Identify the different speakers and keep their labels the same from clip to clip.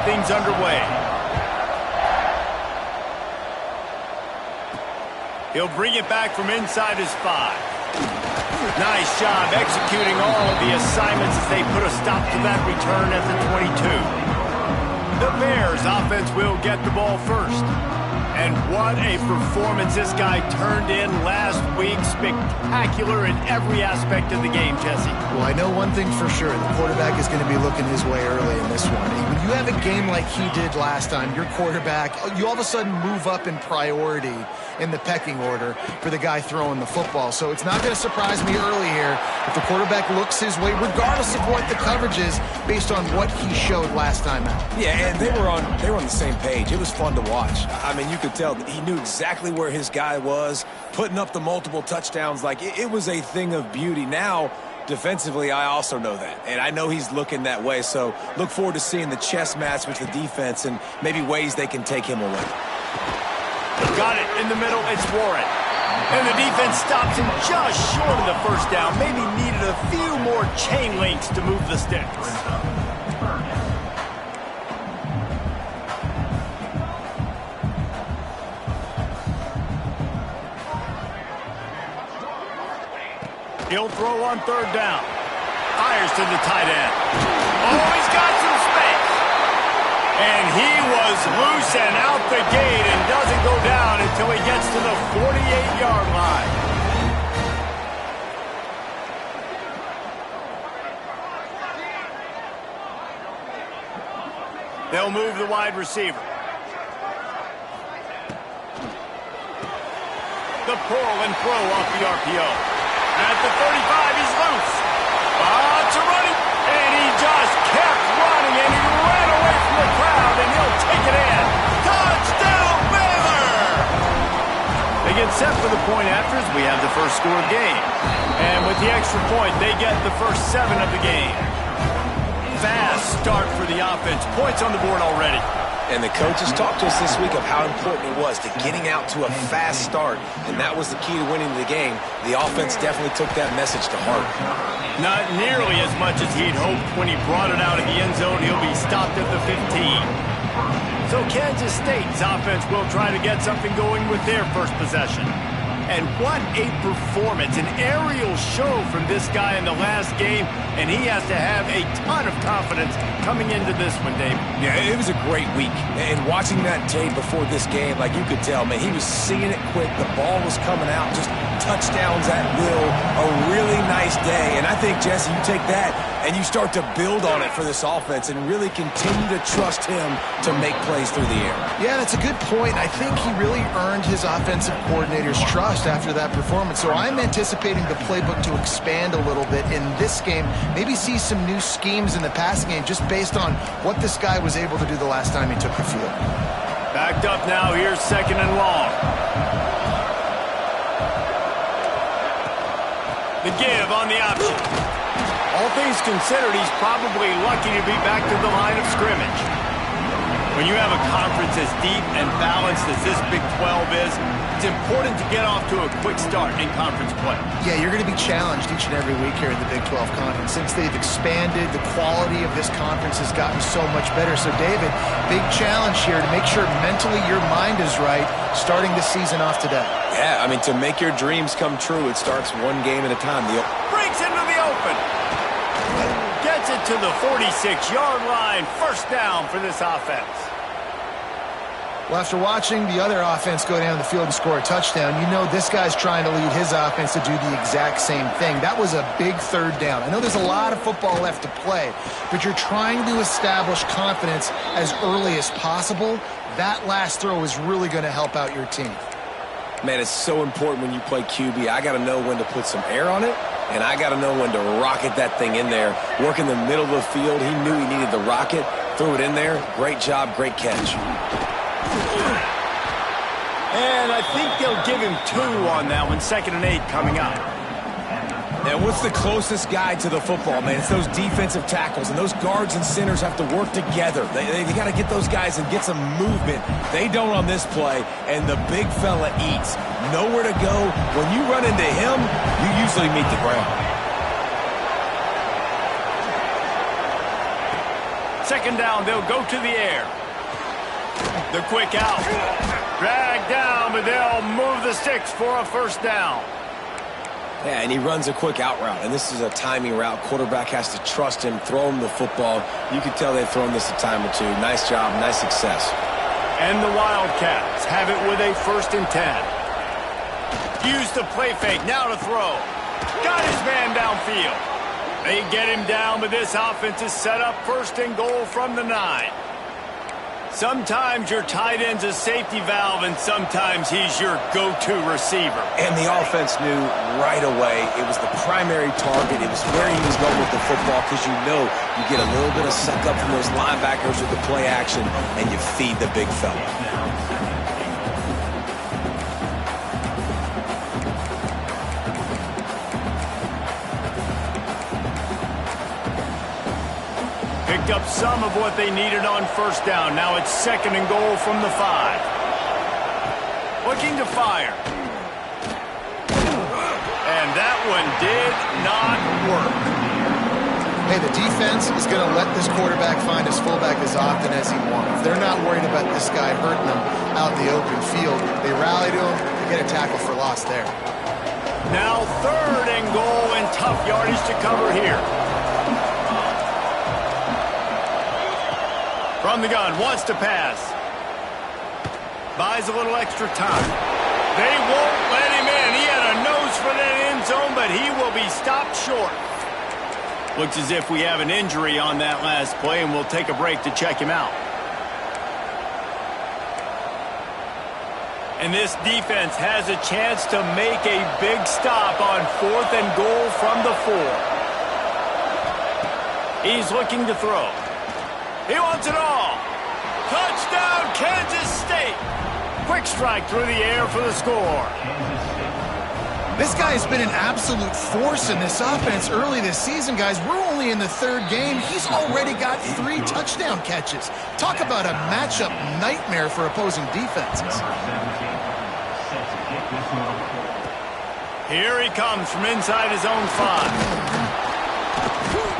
Speaker 1: things underway. He'll bring it back from inside his 5. Nice job executing all of the assignments as they put a stop to that return at the 22. The Bears offense will get the ball first. And what a performance this guy turned in last week. Spectacular in every aspect of the game, Jesse.
Speaker 2: Well, I know one thing for sure. The quarterback is going to be looking his way early in this one. When you have a game like he did last time, your quarterback, you all of a sudden move up in priority in the pecking order for the guy throwing the football. So it's not going to surprise me early here if the quarterback looks his way, regardless of what the coverage is, based on what he showed last time out.
Speaker 3: Yeah, and they were on the same page. It was fun to watch. I mean, you could tell that he knew exactly where his guy was, putting up the multiple touchdowns. Like, it was a thing of beauty. Now, defensively, I also know that, and I know he's looking that way. So look forward to seeing the chess match with the defense and maybe ways they can take him away.
Speaker 1: Got it in the middle. It's Warren. And the defense stops him just short of the first down. Maybe needed a few more chain links to move the sticks. He'll throw on 3rd down. Fires to the tight end. Oh, he's got some space. And he was loose and out the gate and doesn't go down until he gets to the 48-yard line. They'll move the wide receiver. The pull and throw off the RPO. At the 35, he's loose. To running, and he just kept running, and he ran away from the crowd, and he'll take it in. Touchdown, Baylor! They get set for the point after as we have the first score of the game. And with the extra point, they get the first 7 of the game. Fast start for the offense. Points on the board already.
Speaker 3: And the coaches talked to us this week of how important it was to getting out to a fast start, and that was the key to winning the game. The offense definitely took that message to heart.
Speaker 1: Not nearly as much as he'd hoped when he brought it out of the end zone. He'll be stopped at the 15. So Kansas State's offense will try to get something going with their first possession. And what a performance, an aerial show from this guy in the last game, and he has to have a ton of confidence coming into this one, Dave.
Speaker 3: Yeah, it was a great week. And watching that tape before this game, like you could tell, man, he was seeing it quick. The ball was coming out, just touchdowns at will. A really nice day. And I think, Jesse, you take that and you start to build on it for this offense and really continue to trust him to make plays through the air.
Speaker 2: Yeah, that's a good point. I think he really earned his offensive coordinator's trust after that performance. So I'm anticipating the playbook to expand a little bit in this game. Maybe see some new schemes in the passing game just based on what this guy was able to do the last time he took the field.
Speaker 1: Backed up now. Here's 2nd and long. The give on the option. All things considered, he's probably lucky to be back to the line of scrimmage. When you have a conference as deep and balanced as this Big 12 is, it's important to get off to a quick start in conference play.
Speaker 2: Yeah, you're going to be challenged each and every week here in the Big 12 Conference. Since they've expanded, the quality of this conference has gotten so much better. So, David, big challenge here to make sure mentally your mind is right starting the season off today.
Speaker 3: Yeah, I mean, to make your dreams come true, it starts one game at a time.
Speaker 1: Breaks into the open. Gets it to the 46-yard line. First down for this offense.
Speaker 2: Well, after watching the other offense go down the field and score a touchdown, you know this guy's trying to lead his offense to do the exact same thing. That was a big 3rd down. I know there's a lot of football left to play, but you're trying to establish confidence as early as possible. That last throw is really going to help out your team.
Speaker 3: Man, it's so important when you play QB. I got to know when to put some air on it, and I got to know when to rocket that thing in there. Work in the middle of the field. He knew he needed the rocket. Threw it in there. Great job. Great catch.
Speaker 1: And I think they'll give him 2 on that one. 2nd and 8 coming up.
Speaker 3: And what's the closest guy to the football, man? It's those defensive tackles, and those guards and centers have to work together. They got to get those guys and get some movement. They don't on this play, and the big fella eats. Nowhere to go. When you run into him, you usually meet the ground.
Speaker 1: Second down, they'll go to the air. The quick out. Dragged down, but they'll move the sticks for a first down.
Speaker 3: Yeah, and he runs a quick out route, and this is a timing route. Quarterback has to trust him, throw him the football. You can tell they've thrown this a time or two. Nice job, nice success.
Speaker 1: And the Wildcats have it with a 1st and 10. Use the play fake, now to throw. Got his man downfield. They get him down, but this offense is set up 1st and goal from the 9. Sometimes your tight end's a safety valve, and sometimes he's your go-to receiver.
Speaker 3: And the offense knew right away it was the primary target. It was where he was going with the football, because you know you get a little bit of suck up from those linebackers with the play action, and you feed the big fella.
Speaker 1: Picked up some of what they needed on 1st down. Now it's 2nd and goal from the 5. Looking to fire. And that one did not work.
Speaker 2: Hey, the defense is going to let this quarterback find his fullback as often as he wants. They're not worried about this guy hurting them out in the open field. They rally to him, they get a tackle for loss there.
Speaker 1: Now 3rd and goal, and tough yardage to cover here. From the gun, wants to pass. Buys a little extra time. They won't let him in. He had a nose for that end zone, but he will be stopped short. Looks as if we have an injury on that last play, and we'll take a break to check him out. And this defense has a chance to make a big stop on 4th and goal from the 4. He's looking to throw. He wants it all. Touchdown, Kansas State. Quick strike through the air for the score.
Speaker 2: This guy has been an absolute force in this offense early this season, guys. We're only in the 3rd game. He's already got 3 touchdown catches. Talk about a matchup nightmare for opposing defenses.
Speaker 1: Here he comes from inside his own 5.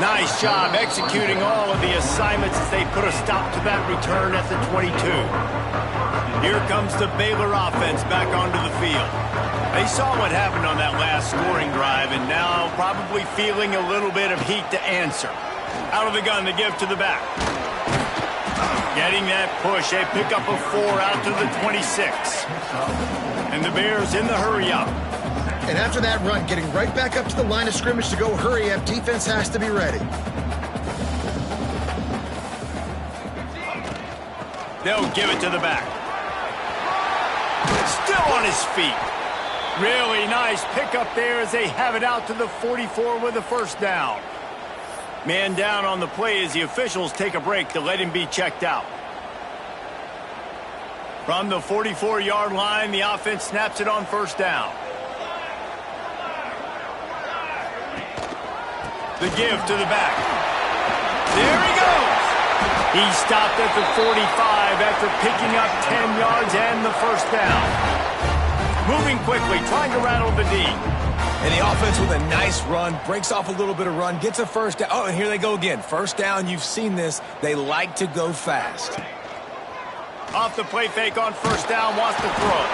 Speaker 1: Nice job executing all of the assignments as they put a stop to that return at the 22. Here comes the Baylor offense back onto the field. They saw what happened on that last scoring drive, and now probably feeling a little bit of heat to answer. Out of the gun, the give to the back. Getting that push, they pick up a 4 out to the 26. And the Bears in the hurry-up.
Speaker 2: And after that run, getting right back up to the line of scrimmage to go hurry up, defense has to be ready.
Speaker 1: They'll give it to the back. Still on his feet. Really nice pickup there as they have it out to the 44 with a 1st down. Man down on the play as the officials take a break to let him be checked out. From the 44-yard line, the offense snaps it on 1st down. The give to the back. There he goes. He stopped at the 45 after picking up 10 yards and the 1st down. Moving quickly, trying to rattle the D.
Speaker 3: And the offense with a nice run, breaks off a little bit of run, gets a 1st down. Oh, and here they go again. 1st down, you've seen this. They like to go fast.
Speaker 1: Off the play fake on 1st down, wants to throw.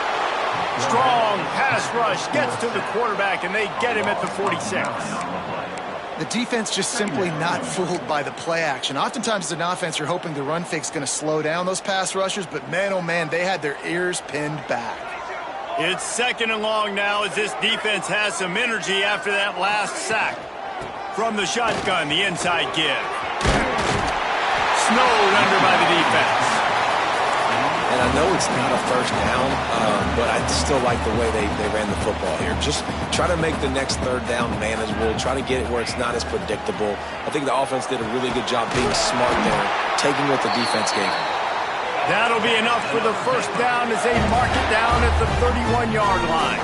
Speaker 1: Strong pass rush, gets to the quarterback, and they get him at the 46.
Speaker 2: The defense just simply not fooled by the play action. Oftentimes as an offense, you're hoping the run fake's going to slow down those pass rushers, but man, oh man, they had their ears pinned back.
Speaker 1: It's 2nd and long now as this defense has some energy after that last sack. From the shotgun, the inside give. Snowed under by the defense.
Speaker 3: And I know it's not a 1st down, but I still like the way they ran the football here. Just try to make the next 3rd down manageable. Try to get it where it's not as predictable. I think the offense did a really good job being smart there, taking what the defense gave them.
Speaker 1: That'll be enough for the 1st down as they mark it down at the 31-yard line.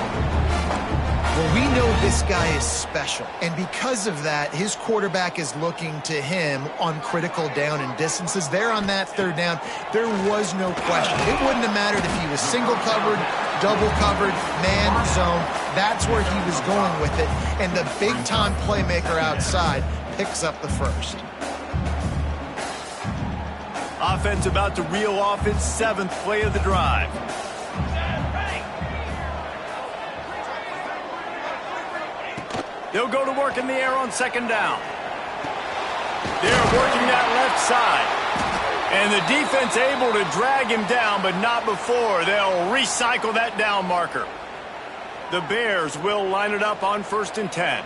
Speaker 2: Well, we know this guy is special, and because of that, his quarterback is looking to him on critical down and distances. There on that 3rd down, there was no question. It wouldn't have mattered if he was single covered, double covered, man, zone. That's where he was going with it, and the big-time playmaker outside picks up the 1st.
Speaker 1: Offense about to reel off its 7th play of the drive. They'll go to work in the air on 2nd down. They're working that left side. And the defense able to drag him down, but not before. They'll recycle that down marker. The Bears will line it up on 1st and 10.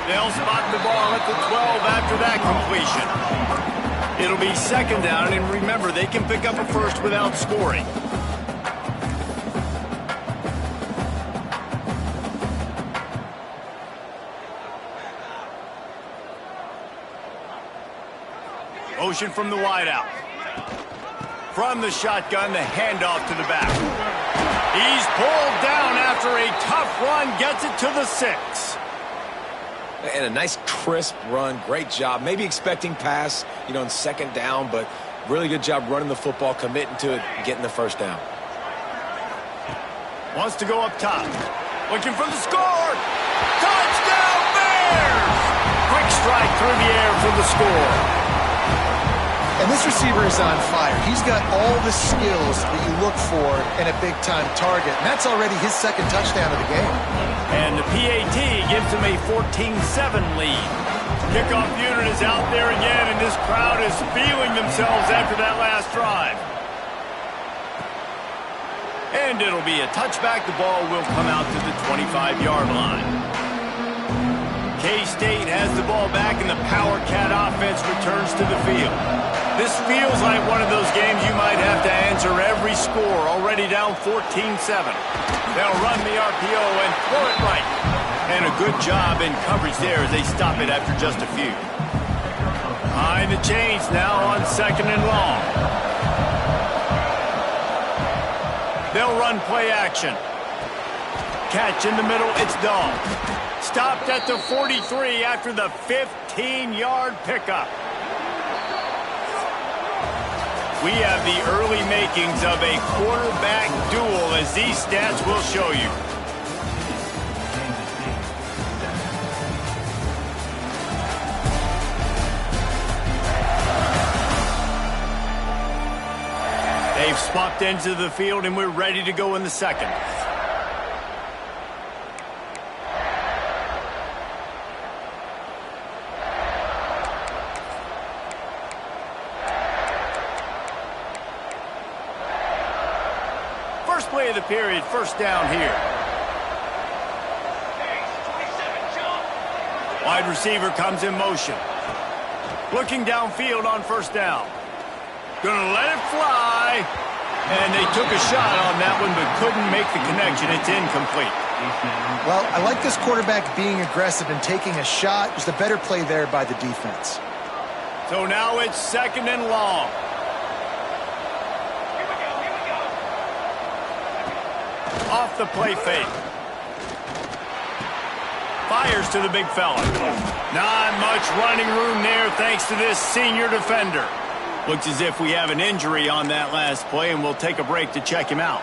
Speaker 1: They'll spot the ball at the 12 after that completion. It'll be 2nd down, and remember, they can pick up a first without scoring. Motion from the wideout. From the shotgun, the handoff to the back. He's pulled down after a tough run, gets it to the 6.
Speaker 3: And a nice crisp run. Great job. Maybe expecting pass, in 2nd down, but really good job running the football, committing to it, getting the 1st down.
Speaker 1: Wants to go up top. Looking for the score. Touchdown Bears! Quick strike through the air for the score.
Speaker 2: And this receiver is on fire. He's got all the skills that you look for in a big-time target. And that's already his 2nd touchdown of the game.
Speaker 1: And the PAT gives him a 14-7 lead. Kickoff unit is out there again, and this crowd is feeling themselves after that last drive. And it'll be a touchback. The ball will come out to the 25-yard line. KState has the ball back, and the Power Cat offense returns to the field. This feels like one of those games you might have to answer every score, already down 14-7. They'll run the RPO and throw it right. And a good job in coverage there as they stop it after just a few. Behind the chains now on 2nd and long. They'll run play action. Catch in the middle, it's Dog. Stopped at the 43 after the 15-yard pickup. We have the early makings of a quarterback duel, as these stats will show you. They've swapped ends of the field, and we're ready to go in the 2nd. First play of the period, 1st down here. Wide receiver comes in motion. Looking downfield on 1st down. Gonna let it fly. And they took a shot on that one, but couldn't make the connection. It's incomplete.
Speaker 2: Well, I like this quarterback being aggressive and taking a shot. It was the better play there by the defense.
Speaker 1: So now it's 2nd and long. Off the play fake. Fires to the big fella. Not much running room there thanks to this senior defender. Looks as if we have an injury on that last play, and we'll take a break to check him out.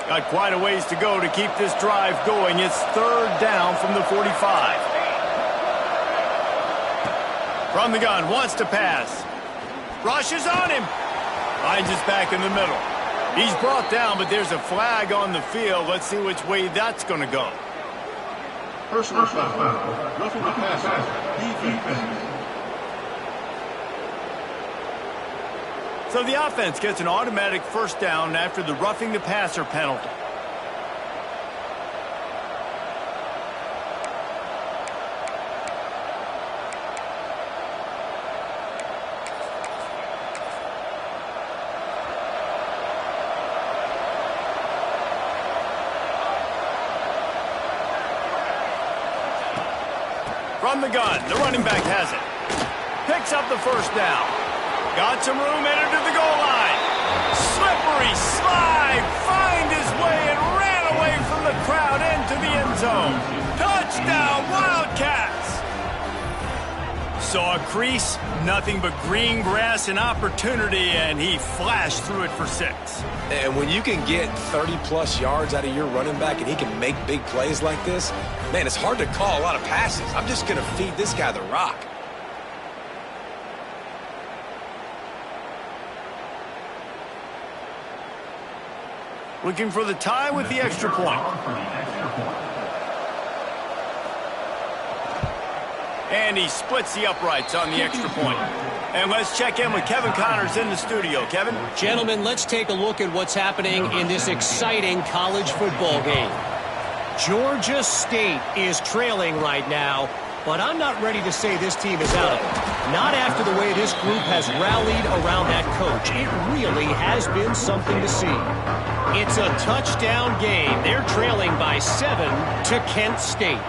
Speaker 1: Got quite a ways to go to keep this drive going. It's 3rd down from the 45. From the gun, wants to pass. Rushes on him. Finds his back in the middle. He's brought down, but there's a flag on the field. Let's see which way that's going to go.
Speaker 4: Personal foul. Roughing the passer. Defense.
Speaker 1: So the offense gets an automatic 1st down after the roughing the passer penalty. From the gun, the running back has it. Picks up the 1st down. Got some room, entered to the goal line. Slippery slide, find his way and ran away from the crowd into the end zone. Touchdown, Wildcats! saw a crease, nothing but green grass and opportunity, and he flashed through it for 6.
Speaker 3: And when you can get 30-plus yards out of your running back and he can make big plays like this, man, it's hard to call a lot of passes. I'm just going to feed this guy the rock.
Speaker 1: Looking for the tie with the extra point. And he splits the uprights on the extra point. And let's check in with Kevin Connors in the studio. Kevin?
Speaker 5: Gentlemen, let's take a look at what's happening in this exciting college football game. Georgia State is trailing right now, but I'm not ready to say this team is out of it. Not after the way this group has rallied around that coach. It really has been something to see. It's a touchdown game. They're trailing by 7 to Kent State.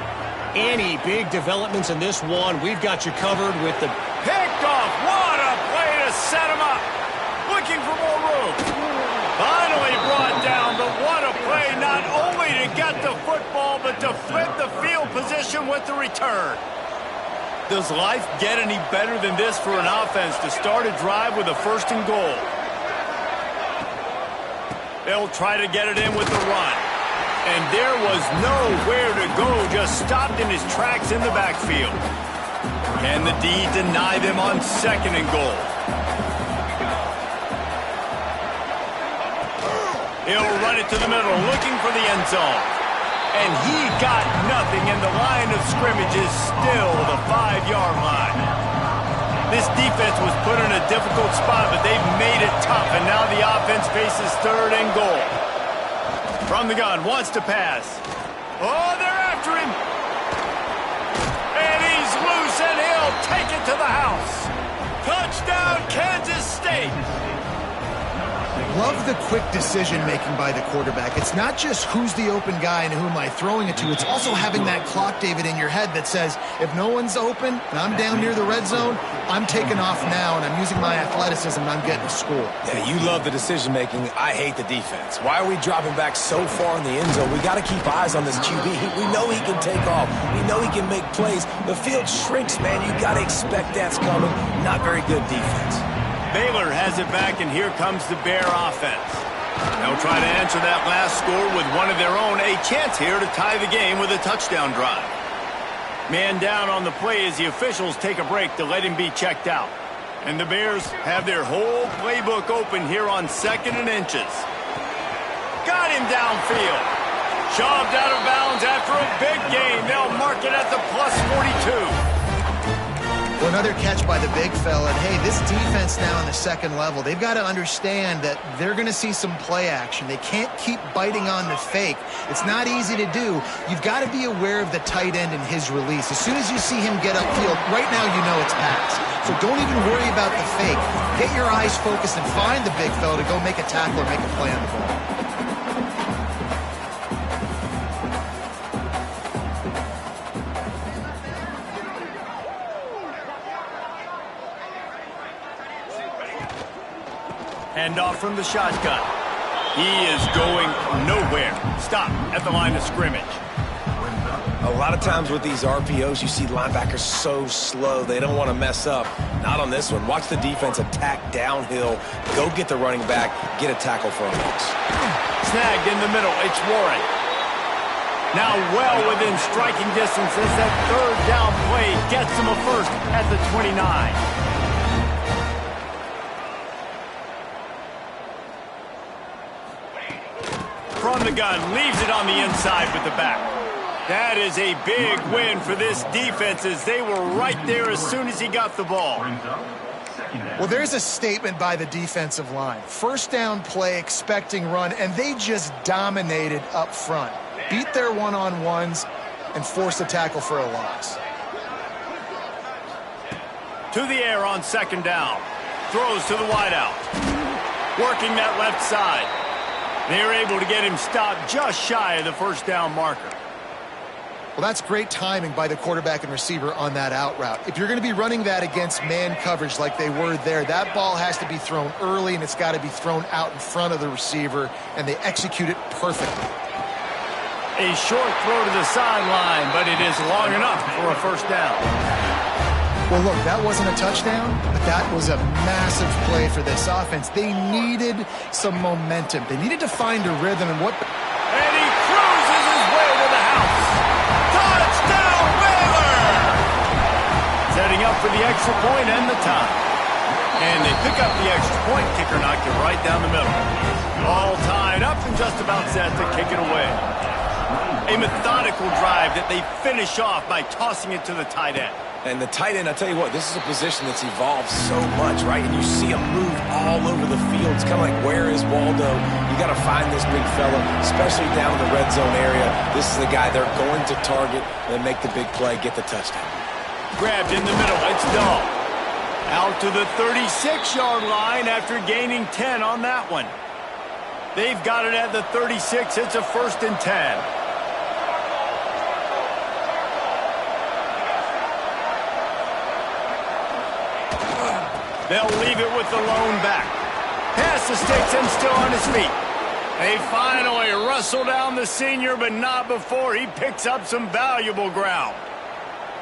Speaker 5: Any big developments in this one, we've got you covered with the...
Speaker 1: Picked off. What a play to set him up. Looking for more room. Finally brought down, but what a play not only to get the football, but to flip the field position with the return. Does life get any better than this for an offense to start a drive with a 1st and goal? They'll try to get it in with the run. And there was nowhere to go, just stopped in his tracks in the backfield. Can the D deny them on 2nd and goal? He'll run it to the middle, looking for the end zone. And he got nothing, and the line of scrimmage is still the 5-yard line. This defense was put in a difficult spot, but they've made it tough, and now the offense faces 3rd and goal. From the gun, wants to pass. Oh, they're after him. And he's loose, and he'll take it to the house. Touchdown, Kansas State.
Speaker 2: Love the quick decision-making by the quarterback. It's not just who's the open guy and who am I throwing it to. It's also having that clock, David, in your head that says, if no one's open and I'm down near the red zone, I'm taking off now and I'm using my athleticism and I'm getting a score.
Speaker 3: Yeah, you love the decision-making. I hate the defense. Why are we dropping back so far in the end zone? We got to keep eyes on this QB. We know he can take off. We know he can make plays. The field shrinks, man. You got to expect that's coming. Not very good defense.
Speaker 1: Baylor has it back, and here comes the Bear offense. They'll try to answer that last score with one of their own. A chance here to tie the game with a touchdown drive. Man down on the play as the officials take a break to let him be checked out. And the Bears have their whole playbook open here on 2nd and inches. Got him downfield. Shoved out of bounds after a big gain. They'll mark it at the plus 42.
Speaker 2: Well, another catch by the big fella. And hey, this defense now on the 2nd level, they've got to understand that they're going to see some play action. They can't keep biting on the fake. It's not easy to do. You've got to be aware of the tight end and his release. As soon as you see him get upfield, right now you know it's pass. So don't even worry about the fake. Get your eyes focused and find the big fella to go make a tackle or make a play on the ball.
Speaker 1: Hand off from the shotgun. He is going nowhere. Stop at the line of scrimmage.
Speaker 3: A lot of times with these RPOs, you see linebackers so slow, they don't want to mess up. Not on this one. Watch the defense attack downhill, go get the running back, get a tackle for a loss.
Speaker 1: Snagged in the middle. It's Warren. Now well within striking distance as that 3rd down play gets him a first at the 29. From the gun, leaves it on the inside with the back. That is a big win for this defense as they were right there as soon as he got the ball.
Speaker 2: Well, there's a statement by the defensive line. 1st down play, expecting run, and they just dominated up front. Beat their one-on-ones and forced a tackle for a loss.
Speaker 1: To the air on 2nd down. Throws to the wideout. Working that left side. They're able to get him stopped just shy of the 1st down marker.
Speaker 2: Well, that's great timing by the quarterback and receiver on that out route. If you're going to be running that against man coverage like they were there, that ball has to be thrown early and it's got to be thrown out in front of the receiver, and they execute it perfectly.
Speaker 1: A short throw to the sideline, but it is long enough for a 1st down.
Speaker 2: Well, look, that wasn't a touchdown, but that was a massive play for this offense. They needed some momentum. They needed to find a rhythm. And
Speaker 1: he cruises his way to the house. Touchdown, Whaler! Setting up for the extra point and the tie. And they pick up the extra point. Kicker knocked it right down the middle. All tied up and just about set to kick it away. A methodical drive that they finish off by tossing it to the tight end.
Speaker 3: And the tight end, I tell you what, this is a position that's evolved so much, right? And you see him move all over the field. It's kind of like, where is Waldo? You got to find this big fella, especially down in the red zone area. This is the guy they're going to target and make the big play, get the touchdown.
Speaker 1: Grabbed in the middle. It's Dahl. Out to the 36-yard line after gaining 10 on that one. They've got it at the 36. It's a 1st and 10. They'll leave it with the lone back. Pass the sticks and still on his feet. They finally wrestle down the senior, but not before he picks up some valuable ground.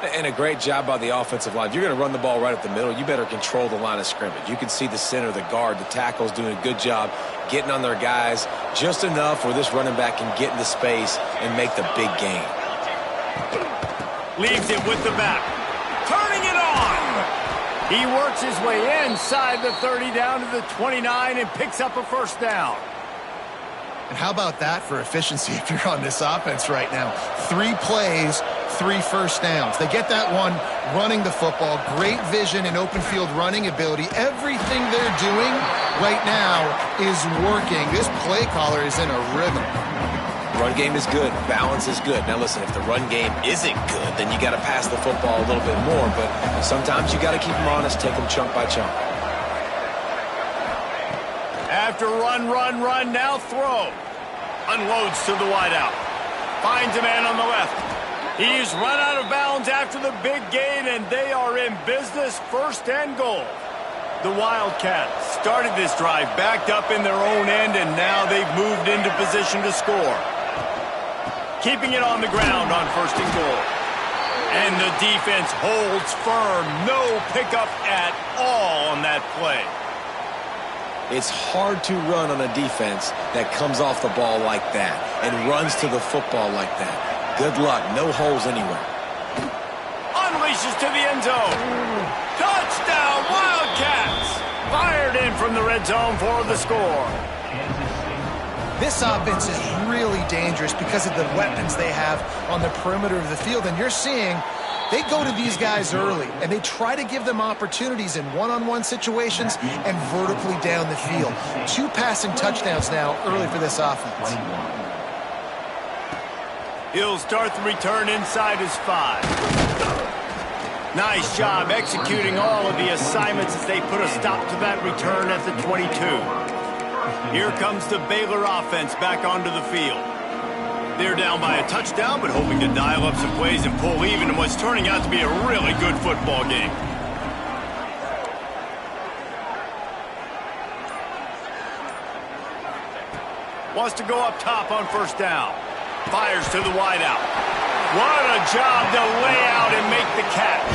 Speaker 3: And a great job by the offensive line. If you're going to run the ball right up the middle, you better control the line of scrimmage. You can see the center, the guard, the tackles doing a good job getting on their guys just enough where this running back can get into space and make the big gain.
Speaker 1: Leaves it with the back. Turning it on. He works his way inside the 30 down to the 29 and picks up a 1st down.
Speaker 2: And how about that for efficiency if you're on this offense right now? 3 plays, 3 1st downs. They get that one running the football. Great vision and open field running ability. Everything they're doing right now is working. This play caller is in a rhythm.
Speaker 3: Run game is good. Balance is good. Now, listen, if the run game isn't good, then you got to pass the football a little bit more. But sometimes you got to keep them honest, take them chunk by chunk.
Speaker 1: After run, now throw. Unloads to the wideout. Finds a man on the left. He's run out of bounds after the big gain, and they are in business, 1st and goal. The Wildcats started this drive backed up in their own end, and now they've moved into position to score. Keeping it on the ground on 1st and goal. And the defense holds firm. No pickup at all on that play.
Speaker 3: It's hard to run on a defense that comes off the ball like that and runs to the football like that. Good luck. No holes anywhere.
Speaker 1: Unleashes to the end zone. Touchdown, Wildcats! Fired in from the red zone for the score.
Speaker 2: This offense is really dangerous because of the weapons they have on the perimeter of the field. And you're seeing they go to these guys early, and they try to give them opportunities in one-on-one situations and vertically down the field. 2 passing touchdowns now early for this offense.
Speaker 1: He'll start the return inside his 5. Nice job executing all of the assignments as they put a stop to that return at the 22. Here comes the Baylor offense back onto the field. They're down by a touchdown, but hoping to dial up some plays and pull even in what's turning out to be a really good football game. Wants to go up top on 1st down. Fires to the wideout. What a job to lay out and make the catch.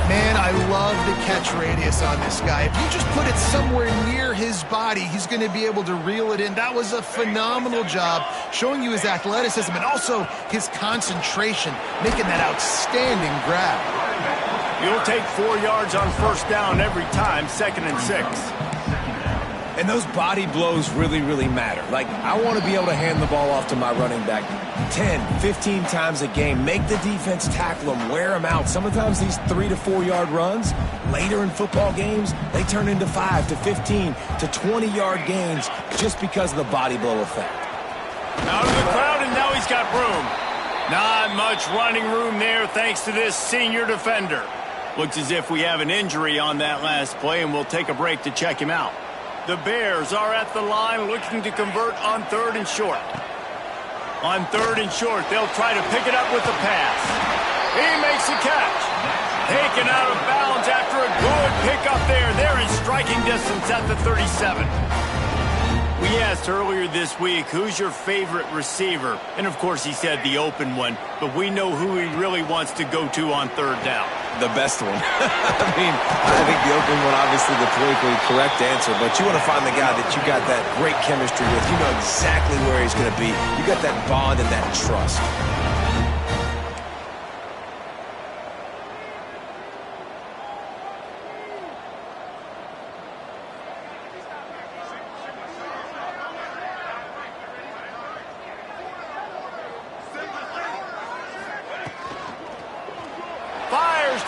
Speaker 2: Man, I love the catch radius on this guy. If you just put it somewhere near his body, he's going to be able to reel it in. That was a phenomenal job, showing you his athleticism and also his concentration, making that outstanding grab.
Speaker 1: You'll take 4 yards on 1st down every time, 2nd and 6.
Speaker 3: And those body blows really, really matter. Like, I want to be able to hand the ball off to my running back 10, 15 times a game. Make the defense tackle them, wear them out. Sometimes these 3 to 4 yard runs, later in football games, they turn into 5 to 15 to 20-yard gains just because of the body blow effect.
Speaker 1: Out of the crowd, and now he's got room. Not much running room there thanks to this senior defender. Looks as if we have an injury on that last play, and we'll take a break to check him out. The Bears are at the line looking to convert on 3rd and short. On 3rd and short, they'll try to pick it up with the pass. He makes the catch. Taken out of bounds after a good pickup there. They're in striking distance at the 37. We asked earlier this week, who's your favorite receiver? And, of course, he said the open one. But we know who he really wants to go to on 3rd down.
Speaker 3: The best one. I mean, I think the opening one, obviously the politically correct answer, but you want to find the guy that you got that great chemistry with. You know exactly where he's going to be. You got that bond and that trust.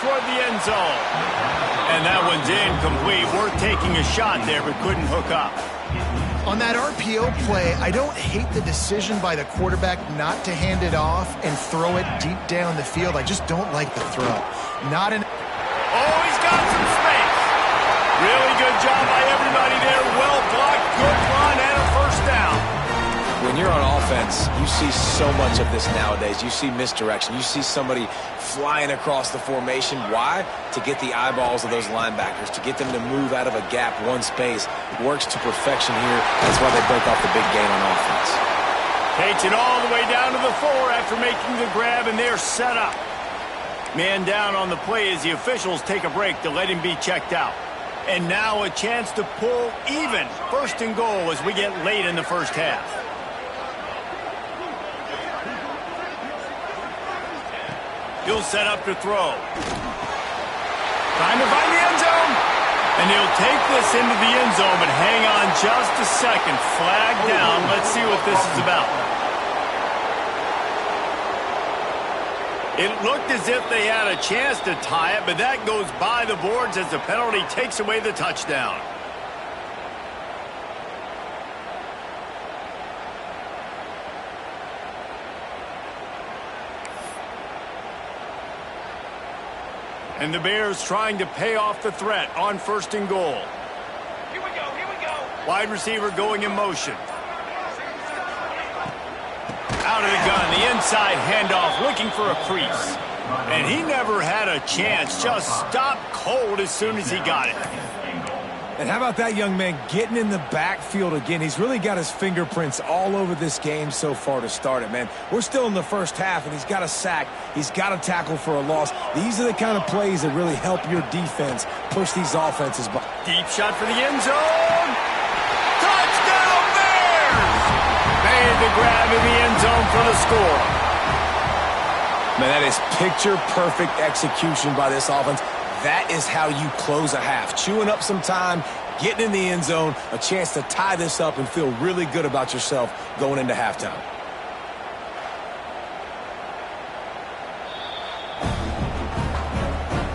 Speaker 1: Toward the end zone. And that one's incomplete. Worth taking a shot there, but couldn't hook up.
Speaker 2: On that RPO play, I don't hate the decision by the quarterback not to hand it off and throw it deep down the field. I just don't like the throw. Not an...
Speaker 1: Oh, he's got some space. Really good job by everybody there. Well blocked, good run, and a first down.
Speaker 3: When you're on offense, you see so much of this nowadays. You see misdirection. You see somebody flying across the formation. Why? To get the eyeballs of those linebackers, to get them to move out of a gap, one space. Works to perfection here. That's why they break off the big gain on offense.
Speaker 1: Takes it all the way down to the 4 after making the grab, and they're set up. Man down on the play as the officials take a break to let him be checked out. And now a chance to pull even. First and goal as we get late in the first half. He'll set up to throw. Trying to find the end zone. And he'll take this into the end zone, but hang on just a second. Flag down. Let's see what this is about. It looked as if they had a chance to tie it, but that goes by the boards as the penalty takes away the touchdown. And the Bears trying to pay off the threat on first and goal.
Speaker 6: Here we go.
Speaker 1: Wide receiver going in motion. Out of the gun, the inside handoff, looking for a crease. And he never had a chance, just stopped cold as soon as he got it.
Speaker 3: And how about that young man getting in the backfield again? He's really got his fingerprints all over this game so far to start it, man. We're still in the first half, and he's got a sack. He's got a tackle for a loss. These are the kind of plays that really help your defense push these offenses back.
Speaker 1: Deep shot for the end zone. Touchdown Bears! Made the grab in the end zone for the score.
Speaker 3: Man, that is picture-perfect execution by this offense. That is how you close a half. Chewing up some time, getting in the end zone, a chance to tie this up and feel really good about yourself going into halftime.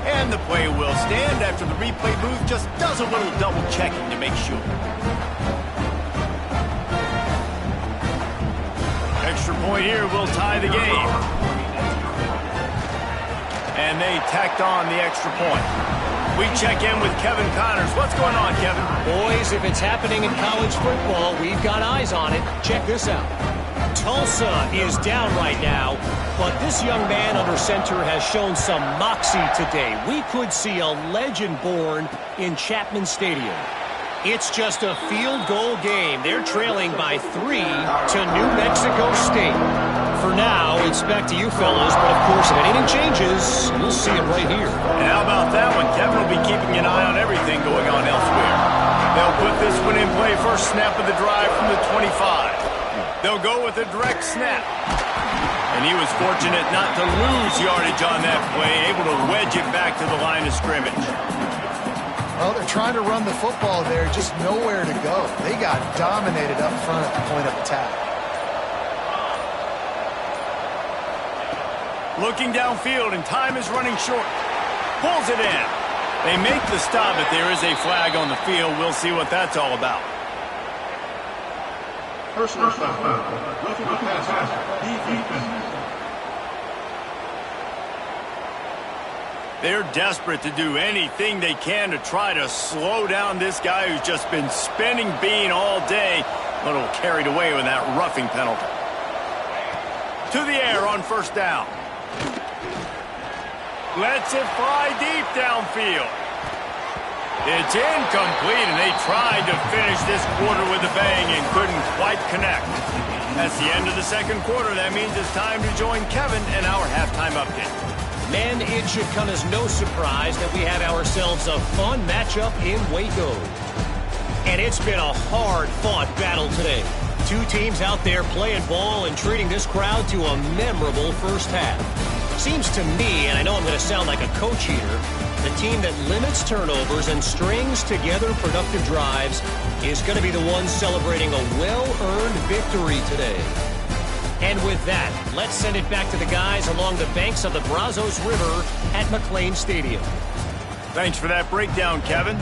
Speaker 1: And the play will stand after the replay booth just does a little double checking to make sure. Extra point here will tie the game. And they tacked on the extra point. We check in with Kevin Connors. What's going on, Kevin?
Speaker 5: Boys, if it's happening in college football, we've got eyes on it. Check this out. Tulsa is down right now, but this young man under center has shown some moxie today. We could see a legend born in Chapman Stadium. It's just a field goal game. They're trailing by 3 to New Mexico State. For now, it's back to you fellas, but of course, if anything changes, you'll see it right here.
Speaker 1: And how about that one? Kevin will be keeping an eye on everything going on elsewhere. They'll put this one in play. First snap of the drive from the 25. They'll go with a direct snap. And he was fortunate not to lose yardage on that play, able to wedge it back to the line of scrimmage.
Speaker 2: Well, they're trying to run the football there, just nowhere to go. They got dominated up front at the point of attack.
Speaker 1: Looking downfield, and time is running short. Pulls it in. They make the stop, but there is a flag on the field. We'll see what that's all about.
Speaker 4: Personal foul. Roughing the passer. Defense.
Speaker 1: They're desperate to do anything they can to try to slow down this guy who's just been spinning bean all day. A little carried away with that roughing penalty. To the air on first down. Lets it fly deep downfield. It's incomplete, and they tried to finish this quarter with a bang and couldn't quite connect. That's the end of the second quarter. That means it's time to join Kevin in our halftime update.
Speaker 5: Man, it should come as no surprise that we have ourselves a fun matchup in Waco. And it's been a hard-fought battle today. Two teams out there playing ball and treating this crowd to a memorable first half. Seems to me, and I know I'm going to sound like a coach here, the team that limits turnovers and strings together productive drives is going to be the one celebrating a well-earned victory today. And with that, let's send it back to the guys along the banks of the Brazos River at McLean Stadium.
Speaker 1: Thanks for that breakdown, Kevin.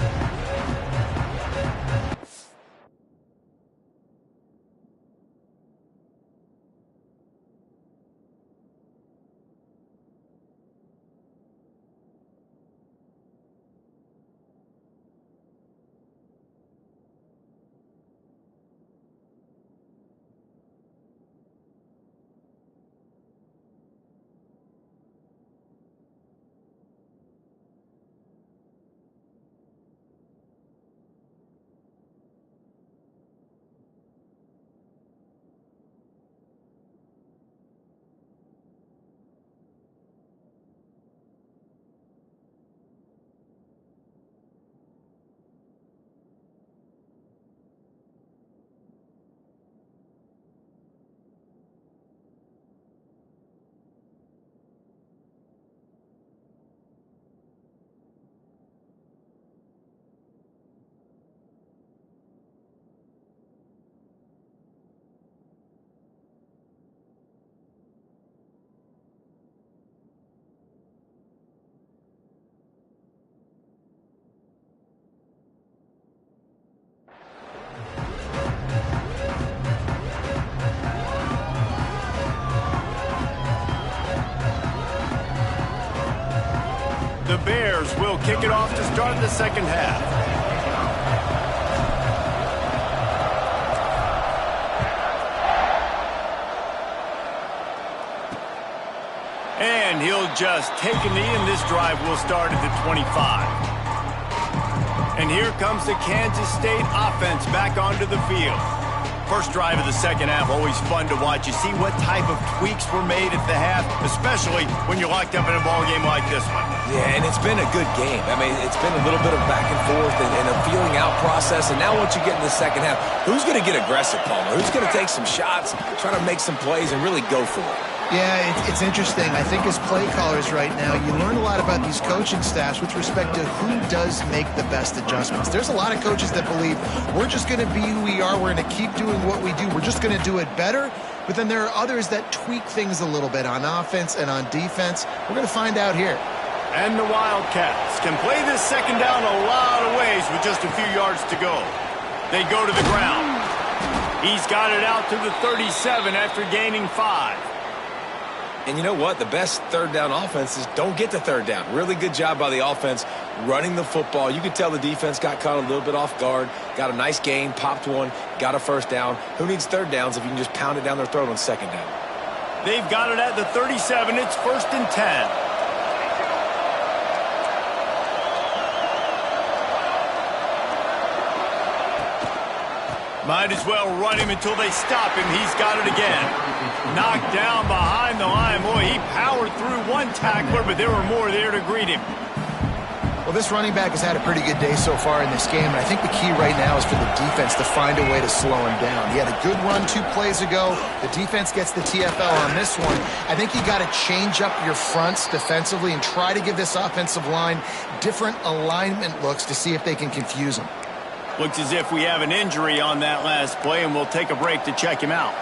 Speaker 1: The Bears will kick it off to start the second half. And he'll just take a knee, and this drive will start at the 25. And here comes the Kansas State offense back onto the field. First drive of the second half, always fun to watch. You see what type of tweaks were made at the half, especially when you're locked up in a ball game like this one.
Speaker 3: Yeah, and it's been a good game. I mean, it's been a little bit of back and forth and a feeling out process. And now once you get in the second half, who's going to get aggressive, Palmer? Who's going to take some shots, try to make some plays, and really go for it?
Speaker 2: Yeah, it's interesting. I think as play callers right now, you learn a lot about these coaching staffs with respect to who does make the best adjustments. There's a lot of coaches that believe we're just going to be who we are. We're going to keep doing what we do. We're just going to do it better. But then there are others that tweak things a little bit on offense and on defense. We're going to find out here.
Speaker 1: And the Wildcats can play this second down a lot of ways with just a few yards to go. They go to the ground. He's got it out to the 37 after gaining 5.
Speaker 3: And you know what? The best third down offenses don't get to third down. Really good job by the offense running the football. You could tell the defense got caught a little bit off guard, got a nice gain, popped one, got a first down. Who needs third downs if you can just pound it down their throat on second down?
Speaker 1: They've got it at the 37. It's 1st and 10. Might as well run him until they stop him. He's got it again. Knocked down behind the line. Boy, he powered through one tackler, but there were more there to greet him.
Speaker 2: Well, this running back has had a pretty good day so far in this game, and I think the key right now is for the defense to find a way to slow him down. He had a good run 2 plays ago. The defense gets the TFL on this one. I think you got to change up your fronts defensively and try to give this offensive line different alignment looks to see if they can confuse him.
Speaker 1: Looks as if we have an injury on that last play, and we'll take a break to check him out.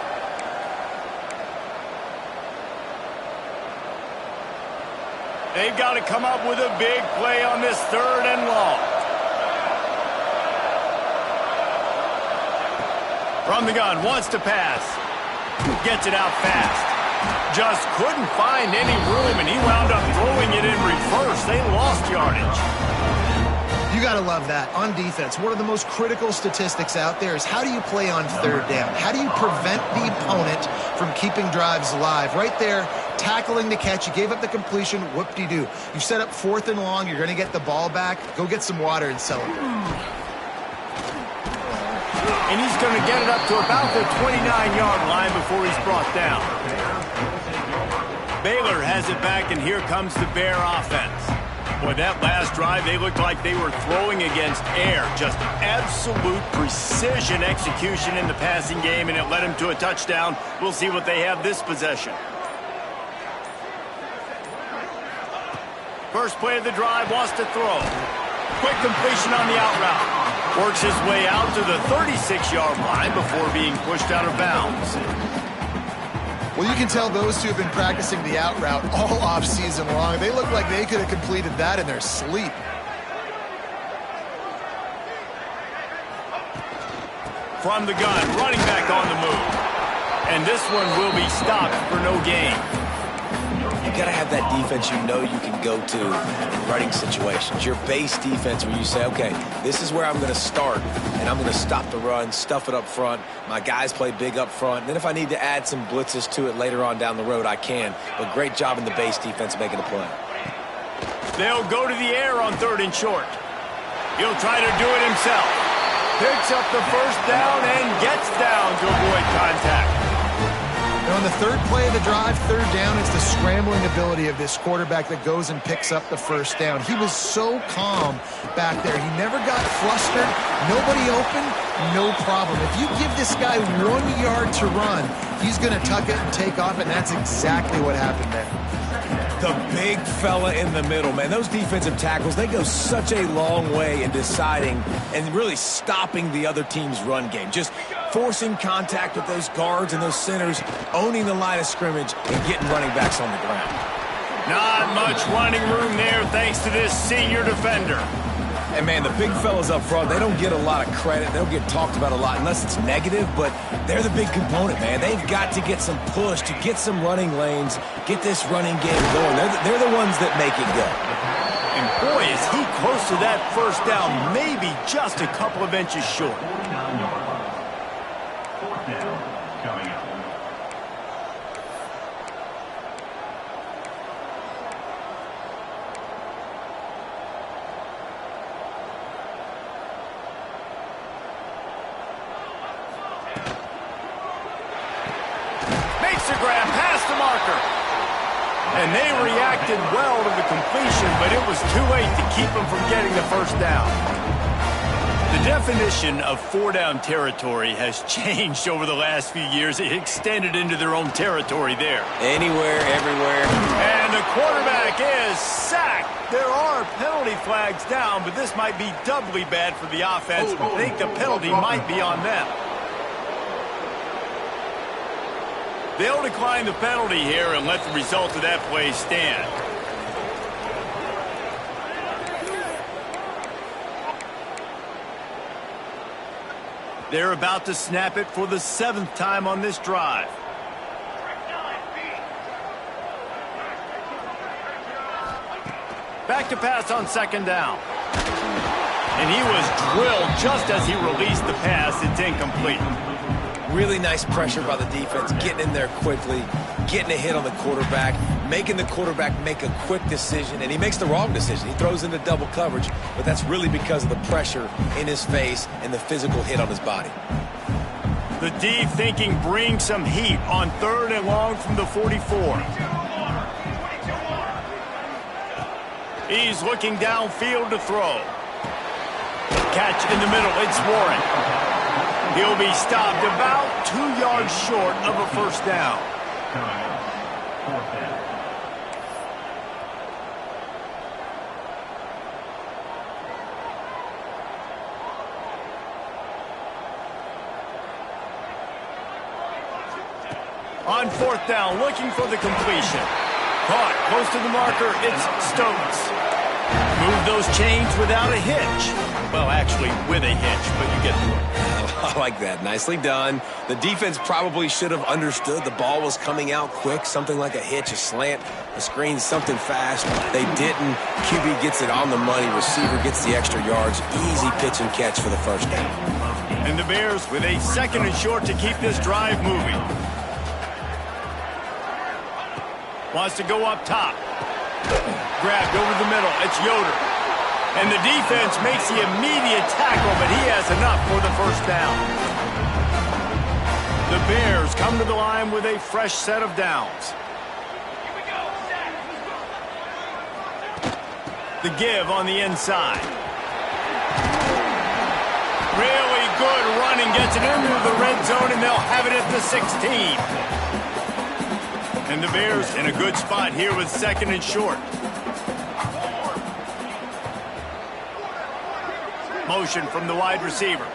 Speaker 1: They've got to come up with a big play on this 3rd and long. From the gun, wants to pass. Gets it out fast. Just couldn't find any room, and he wound up throwing it in reverse. They lost yardage.
Speaker 2: You got to love that. On defense, one of the most critical statistics out there is how do you play on 3rd down? How do you prevent the opponent from keeping drives alive? Right there, tackling the catch. You gave up the completion. Whoop-de-doo. You set up 4th and long. You're going to get the ball back. Go get some water and celebrate.
Speaker 1: And he's going to get it up to about the 29-yard line before he's brought down. Baylor has it back, and here comes the Bear offense. Boy, that last drive, they looked like they were throwing against air. Just absolute precision execution in the passing game, and it led them to a touchdown. We'll see what they have this possession. First play of the drive, wants to throw. Quick completion on the out route. Works his way out to the 36-yard line before being pushed out of bounds.
Speaker 2: Well, you can tell those two have been practicing the out route all off-season long. They look like they could have completed that in their sleep.
Speaker 1: From the gun, running back on the move. And this one will be stopped for no gain.
Speaker 3: You got to have that defense you know you can go to in running situations. Your base defense where you say, okay, this is where I'm going to start, and I'm going to stop the run, stuff it up front. My guys play big up front. And then if I need to add some blitzes to it later on down the road, I can. But great job in the base defense making the play.
Speaker 1: They'll go to the air on 3rd and short. He'll try to do it himself. Picks up the first down and gets down to avoid contact.
Speaker 2: On the third play of the drive, 3rd down, is the scrambling ability of this quarterback that goes and picks up the first down. He was so calm back there. He never got flustered. Nobody open, no problem. If you give this guy 1 yard to run, he's going to tuck it and take off, and that's exactly what happened there.
Speaker 3: The big fella in the middle, man. Those defensive tackles, they go such a long way in deciding and really stopping the other team's run game. Just forcing contact with those guards and those centers, owning the line of scrimmage, and getting running backs on the ground.
Speaker 1: Not much running room there thanks to this senior defender.
Speaker 3: And, man, the big fellas up front, they don't get a lot of credit. They don't get talked about a lot unless it's negative, but they're the big component, man. They've got to get some push to get some running lanes, get this running game going. They're the ones that make it go.
Speaker 1: And, boy, is he close to that first down, maybe just a couple of inches short.
Speaker 4: 4th down coming up.
Speaker 1: Makes a grab past the marker. And they reacted well to the completion, but it was too late to keep them from getting the first down. The definition of 4-down territory has changed over the last few years. It extended into their own territory there.
Speaker 3: Anywhere, everywhere.
Speaker 1: And the quarterback is sacked. There are penalty flags down, but this might be doubly bad for the offense. I think the penalty might be on them. They'll decline the penalty here and let the result of that play stand. They're about to snap it for the 7th time on this drive. Back to pass on 2nd down. And he was drilled just as he released the pass. It's incomplete.
Speaker 3: Really nice pressure by the defense, getting in there quickly, getting a hit on the quarterback, making the quarterback make a quick decision, and he makes the wrong decision. He throws into double coverage, but that's really because of the pressure in his face and the physical hit on his body.
Speaker 1: The D thinking bring some heat on 3rd and long from the 44. He's looking downfield to throw. Catch in the middle, it's Warren. He'll be stopped about 2 yards short of a first down.
Speaker 4: 4th down.
Speaker 1: On 4th down, looking for the completion. Caught close to the marker, it's Stokes. Move those chains without a hitch. Well, actually, with a hitch, but you get the point.
Speaker 3: I like that. Nicely done. The defense probably should have understood the ball was coming out quick, something like a hitch, a slant, a screen, something fast. They didn't. QB gets it on the money. Receiver gets the extra yards. Easy pitch and catch for the first down.
Speaker 1: And the Bears with a 2nd and short to keep this drive moving. Wants to go up top. Grabbed over the middle. It's Yoder. And the defense makes the immediate tackle, but he has enough for the first down. The Bears come to the line with a fresh set of downs.
Speaker 6: Here we go.
Speaker 1: The give on the inside. Really good running, gets it into the red zone, and they'll have it at the 16. And the Bears in a good spot here with second and short. Motion from the wide receiver.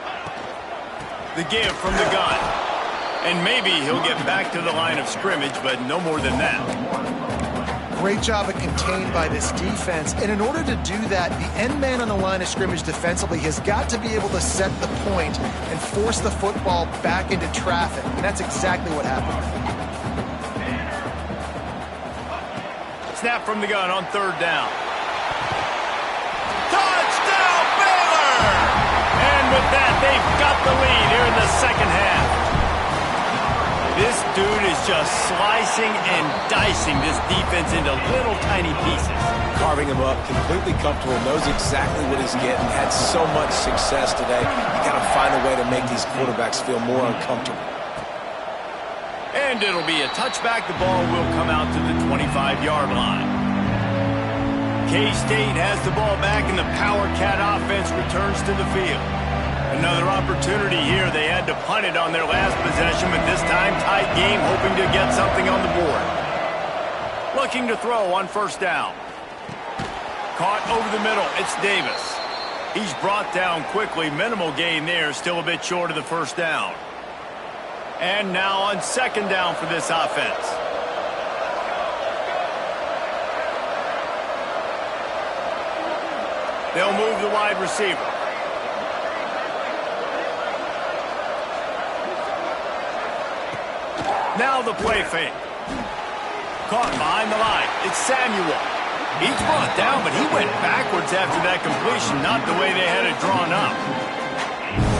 Speaker 1: The give from the gun. And maybe he'll get back to the line of scrimmage, but no more than that.
Speaker 2: Great job of contained by this defense. And in order to do that, the end man on the line of scrimmage defensively has got to be able to set the point and force the football back into traffic. And that's exactly what happened.
Speaker 1: Snap from the gun on third down. Touchdown, Baylor! And with that, they've got the lead here in the second half. This dude is just slicing and dicing this defense into little tiny pieces.
Speaker 3: Carving him up, completely comfortable, knows exactly what he's getting, had so much success today. You got to find a way to make these quarterbacks feel more uncomfortable.
Speaker 1: And it'll be a touchback. The ball will come out to the 25-yard line. K-State has the ball back, and the Power Cat offense returns to the field. Another opportunity here. They had to punt it on their last possession, but this time tight game, hoping to get something on the board. Looking to throw on first down. Caught over the middle. It's Davis. He's brought down quickly. Minimal gain there. Still a bit short of the first down. And now on second down for this offense. They'll move the wide receiver. Now the play fake. Caught behind the line. It's Samuel. He's brought down, but he went backwards after that completion, not the way they had it drawn up.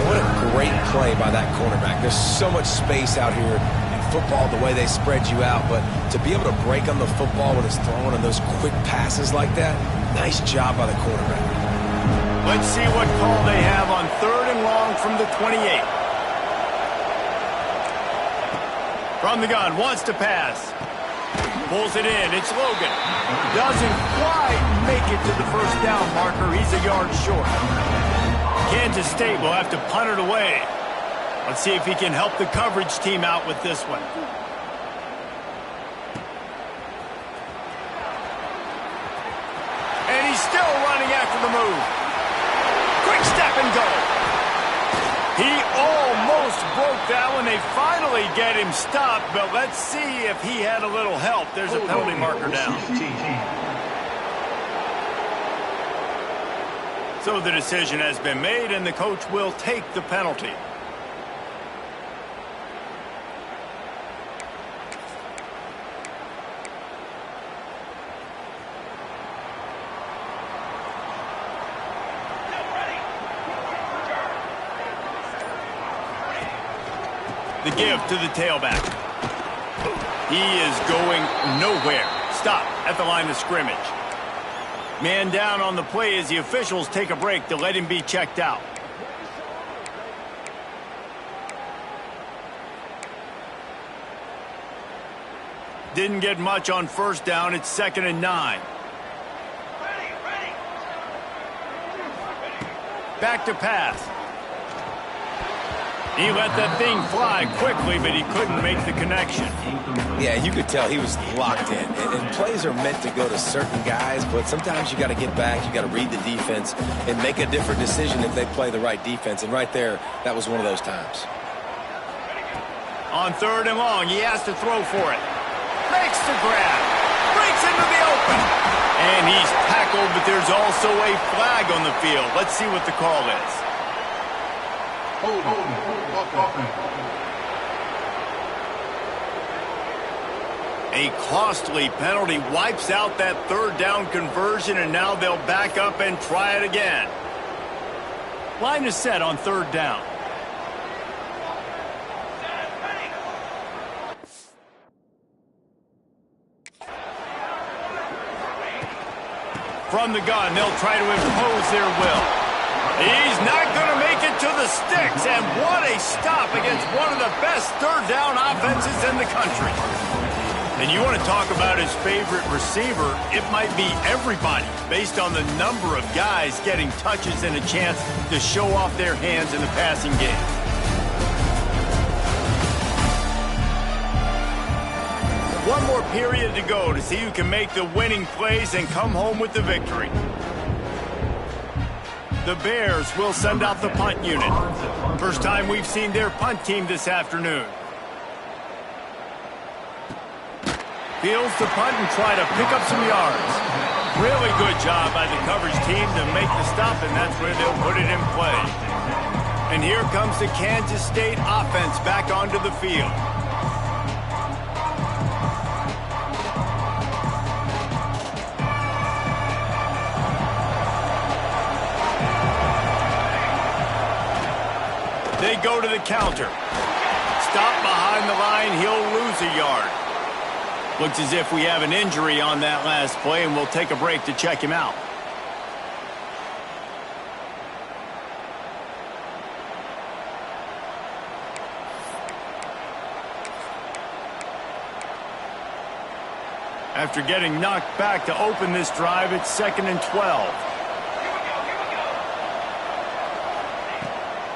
Speaker 3: What a great play by that quarterback. There's so much space out here in football, the way they spread you out, but to be able to break on the football when it's thrown and those quick passes like that, nice job by the quarterback.
Speaker 1: Let's see what call they have on third and long from the 28. From the gun, wants to pass. Pulls it in, it's Logan. Doesn't quite make it to the first down marker. He's a yard short. Kansas State will have to punt it away. Let's see if he can help the coverage team out with this one. And he's still running after the move. Quick step and go. He almost broke that one. They finally get him stopped, but let's see if he had a little help. There's a penalty marker down. So the decision has been made, and the coach will take the penalty. The give to the tailback. He is going nowhere. Stop at the line of scrimmage. Man down on the play as the officials take a break to let him be checked out. Didn't get much on first down. It's 2nd and 9. Back to pass. He let that thing fly quickly, but he couldn't make the connection.
Speaker 3: Yeah, you could tell he was locked in. And plays are meant to go to certain guys, but sometimes you got to get back, you got to read the defense, and make a different decision if they play the right defense. And right there, that was one of those times.
Speaker 1: On third and long, he has to throw for it. Makes the grab. Breaks into the open. And he's tackled, but there's also a flag on the field. Let's see what the call is. A costly penalty wipes out that third down conversion, and now they'll back up and try it again. Line is set on third down. From the gun, they'll try to impose their will. He's not going to make it to the sticks, and what a stop against one of the best third down offenses in the country. And you want to talk about his favorite receiver, it might be everybody, based on the number of guys getting touches and a chance to show off their hands in the passing game. One more period to go to see who can make the winning plays and come home with the victory. The Bears will send out the punt unit. First time we've seen their punt team this afternoon. Fields the punt and try to pick up some yards. Really good job by the coverage team to make the stop, and that's where they'll put it in play. And here comes the Kansas State offense back onto the field. They go to the counter. Stop behind the line, he'll lose a yard. Looks as if we have an injury on that last play, and we'll take a break to check him out. After getting knocked back to open this drive, it's 2nd and 12.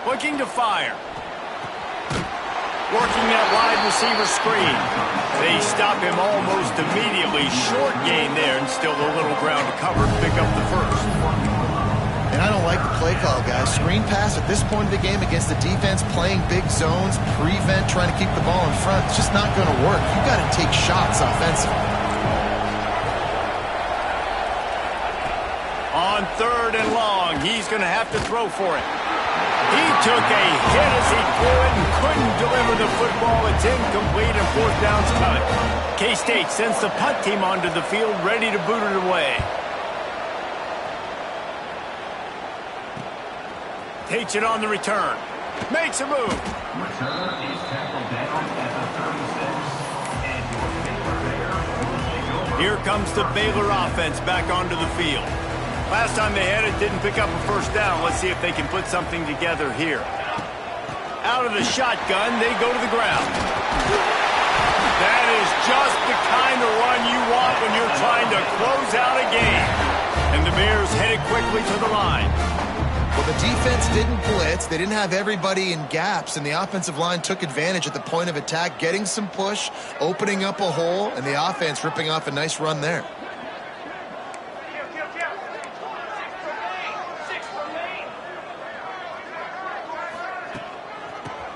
Speaker 1: Looking to fire. Working that wide receiver screen. They stop him almost immediately. Short gain there, and still a little ground to cover to pick up the first.
Speaker 2: And I don't like the play call, guys. Screen pass at this point of the game against the defense, playing big zones, prevent, trying to keep the ball in front. It's just not going to work. You've got to take shots offensively.
Speaker 1: On 3rd and long, he's going to have to throw for it. He took a hit as he threw it and couldn't deliver the football. It's incomplete and 4th down's cut. K-State sends the punt team onto the field, ready to boot it away. Takes it on the return. Makes a move.
Speaker 4: Return is tackled down at the 36. And your Baylor Bear will take over.
Speaker 1: Here comes the Baylor offense back onto the field. Last time they had it, didn't pick up a first down. Let's see if they can put something together here. Out of the shotgun, they go to the ground. That is just the kind of run you want when you're trying to close out a game. And the Bears headed quickly to the line.
Speaker 2: Well, the defense didn't blitz. They didn't have everybody in gaps, and the offensive line took advantage at the point of attack, getting some push, opening up a hole, and the offense ripping off a nice run there.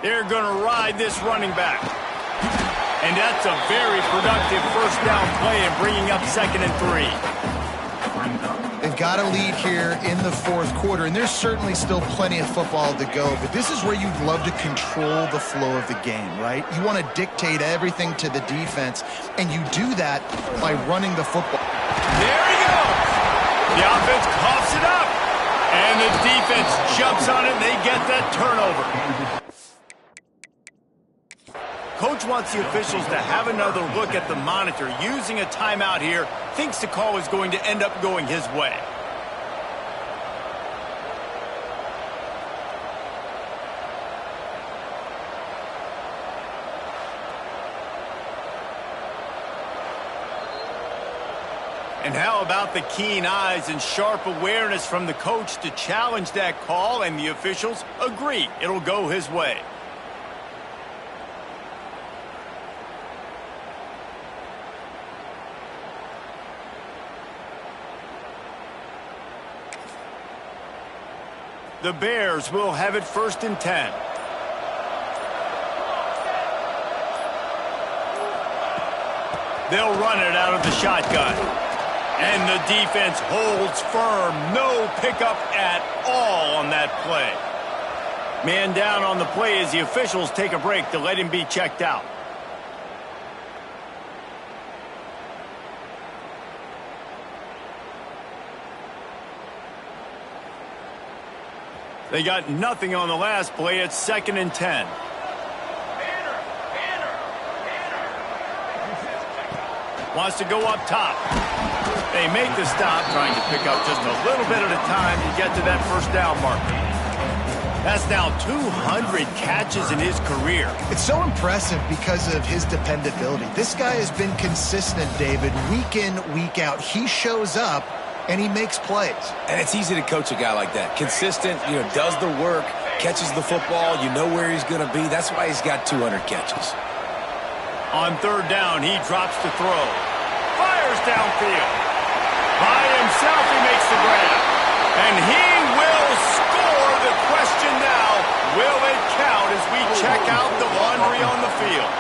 Speaker 1: They're going to ride this running back. And that's a very productive first down play and bringing up 2nd and 3.
Speaker 2: They've got a lead here in the 4th quarter, and there's certainly still plenty of football to go, but this is where you'd love to control the flow of the game, right? You want to dictate everything to the defense, and you do that by running the football.
Speaker 1: There he goes. The offense coughs it up, and the defense jumps on it, and they get that turnover. Coach wants the officials to have another look at the monitor. Using a timeout here, thinks the call is going to end up going his way. And how about the keen eyes and sharp awareness from the coach to challenge that call, and the officials agree it'll go his way. The Bears will have it 1st and 10. They'll run it out of the shotgun. And the defense holds firm. No pickup at all on that play. Man down on the play as the officials take a break to let him be checked out. They got nothing on the last play. It's 2nd and 10. Wants to go up top. They make the stop, trying to pick up just a little bit at a time to get to that first down marker. That's now 200 catches in his career.
Speaker 2: It's so impressive because of his dependability. This guy has been consistent, David, week in, week out. He shows up, and he makes plays.
Speaker 3: And it's easy to coach a guy like that. Consistent, does the work, catches the football, you know where he's going to be. That's why he's got 200 catches.
Speaker 1: On third down, he drops to throw. Fires downfield. By himself, he makes the grab. And he will score. The question now, will it count as we check out the laundry on the field?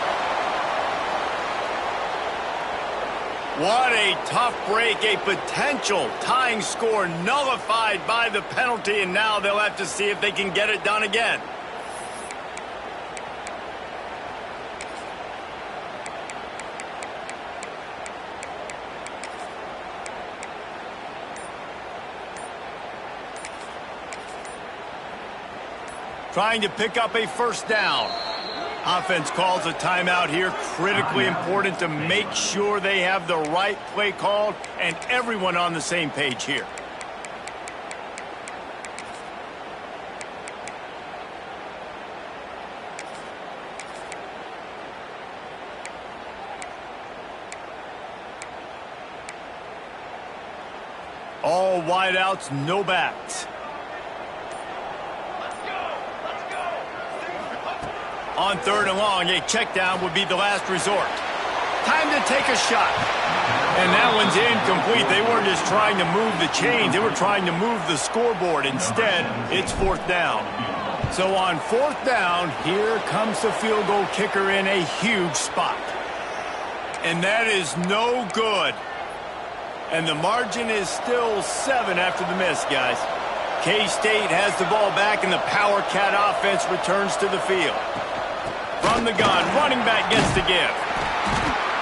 Speaker 1: What a tough break, a potential tying score nullified by the penalty, and now they'll have to see if they can get it done again. Trying to pick up a first down. Offense calls a timeout here. Critically important to make sure they have the right play called and everyone on the same page here. All wideouts, no backs. On third and long, a check down would be the last resort. Time to take a shot. And that one's incomplete. They weren't just trying to move the chains. They were trying to move the scoreboard. Instead, it's fourth down. So on fourth down, here comes the field goal kicker in a huge spot. And that is no good. And the margin is still 7 after the miss, guys. KState has the ball back, and the Power Cat offense returns to the field. From the gun, running back gets to give.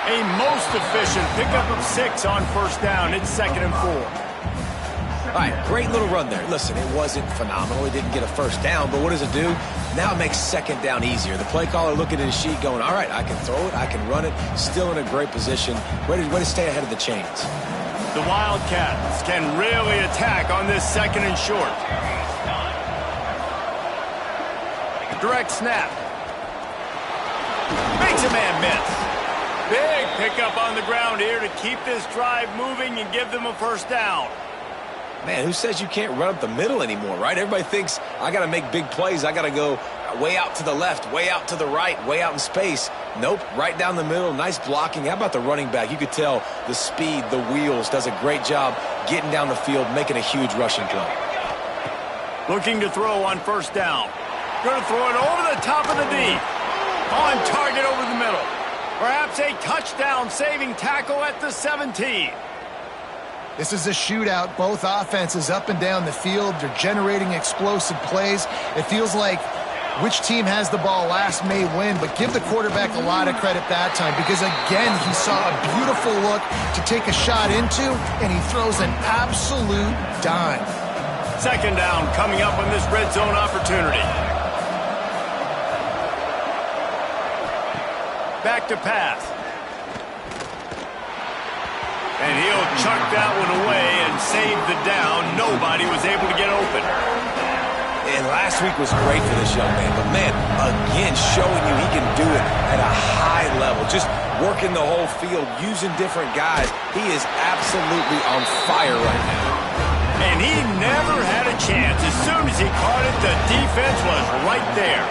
Speaker 1: A most efficient pickup of 6 on first down. It's 2nd and 4.
Speaker 3: All right, great little run there. Listen, it wasn't phenomenal. He didn't get a first down, but what does it do? Now it makes second down easier. The play caller looking at his sheet going, all right, I can throw it, I can run it. Still in a great position. Way to stay ahead of the chains.
Speaker 1: The Wildcats can really attack on this 2nd and short. Direct snap. Makes a man miss. Big pickup on the ground here to keep this drive moving and give them a first down.
Speaker 3: Man, who says you can't run up the middle anymore, right? Everybody thinks I got to make big plays. I got to go way out to the left, way out to the right, way out in space. Nope, right down the middle. Nice blocking. How about the running back? You could tell the speed, the wheels, does a great job getting down the field, making a huge rushing play.
Speaker 1: Looking to throw on first down. Going to throw it over the top of the D. On target over the middle. Perhaps a touchdown-saving tackle at the 17.
Speaker 2: This is a shootout. Both offenses up and down the field. They're generating explosive plays. It feels like which team has the ball last may win, but give the quarterback a lot of credit that time because, again, he saw a beautiful look to take a shot into, and he throws an absolute dime.
Speaker 1: 2nd down coming up on this red zone opportunity. Back to pass. And he'll chuck that one away and save the down. Nobody was able to get open.
Speaker 3: And last week was great for this young man. But, man, again, showing you he can do it at a high level. Just working the whole field, using different guys. He is absolutely on fire right now.
Speaker 1: And he never had a chance. As soon as he caught it, the defense was right there.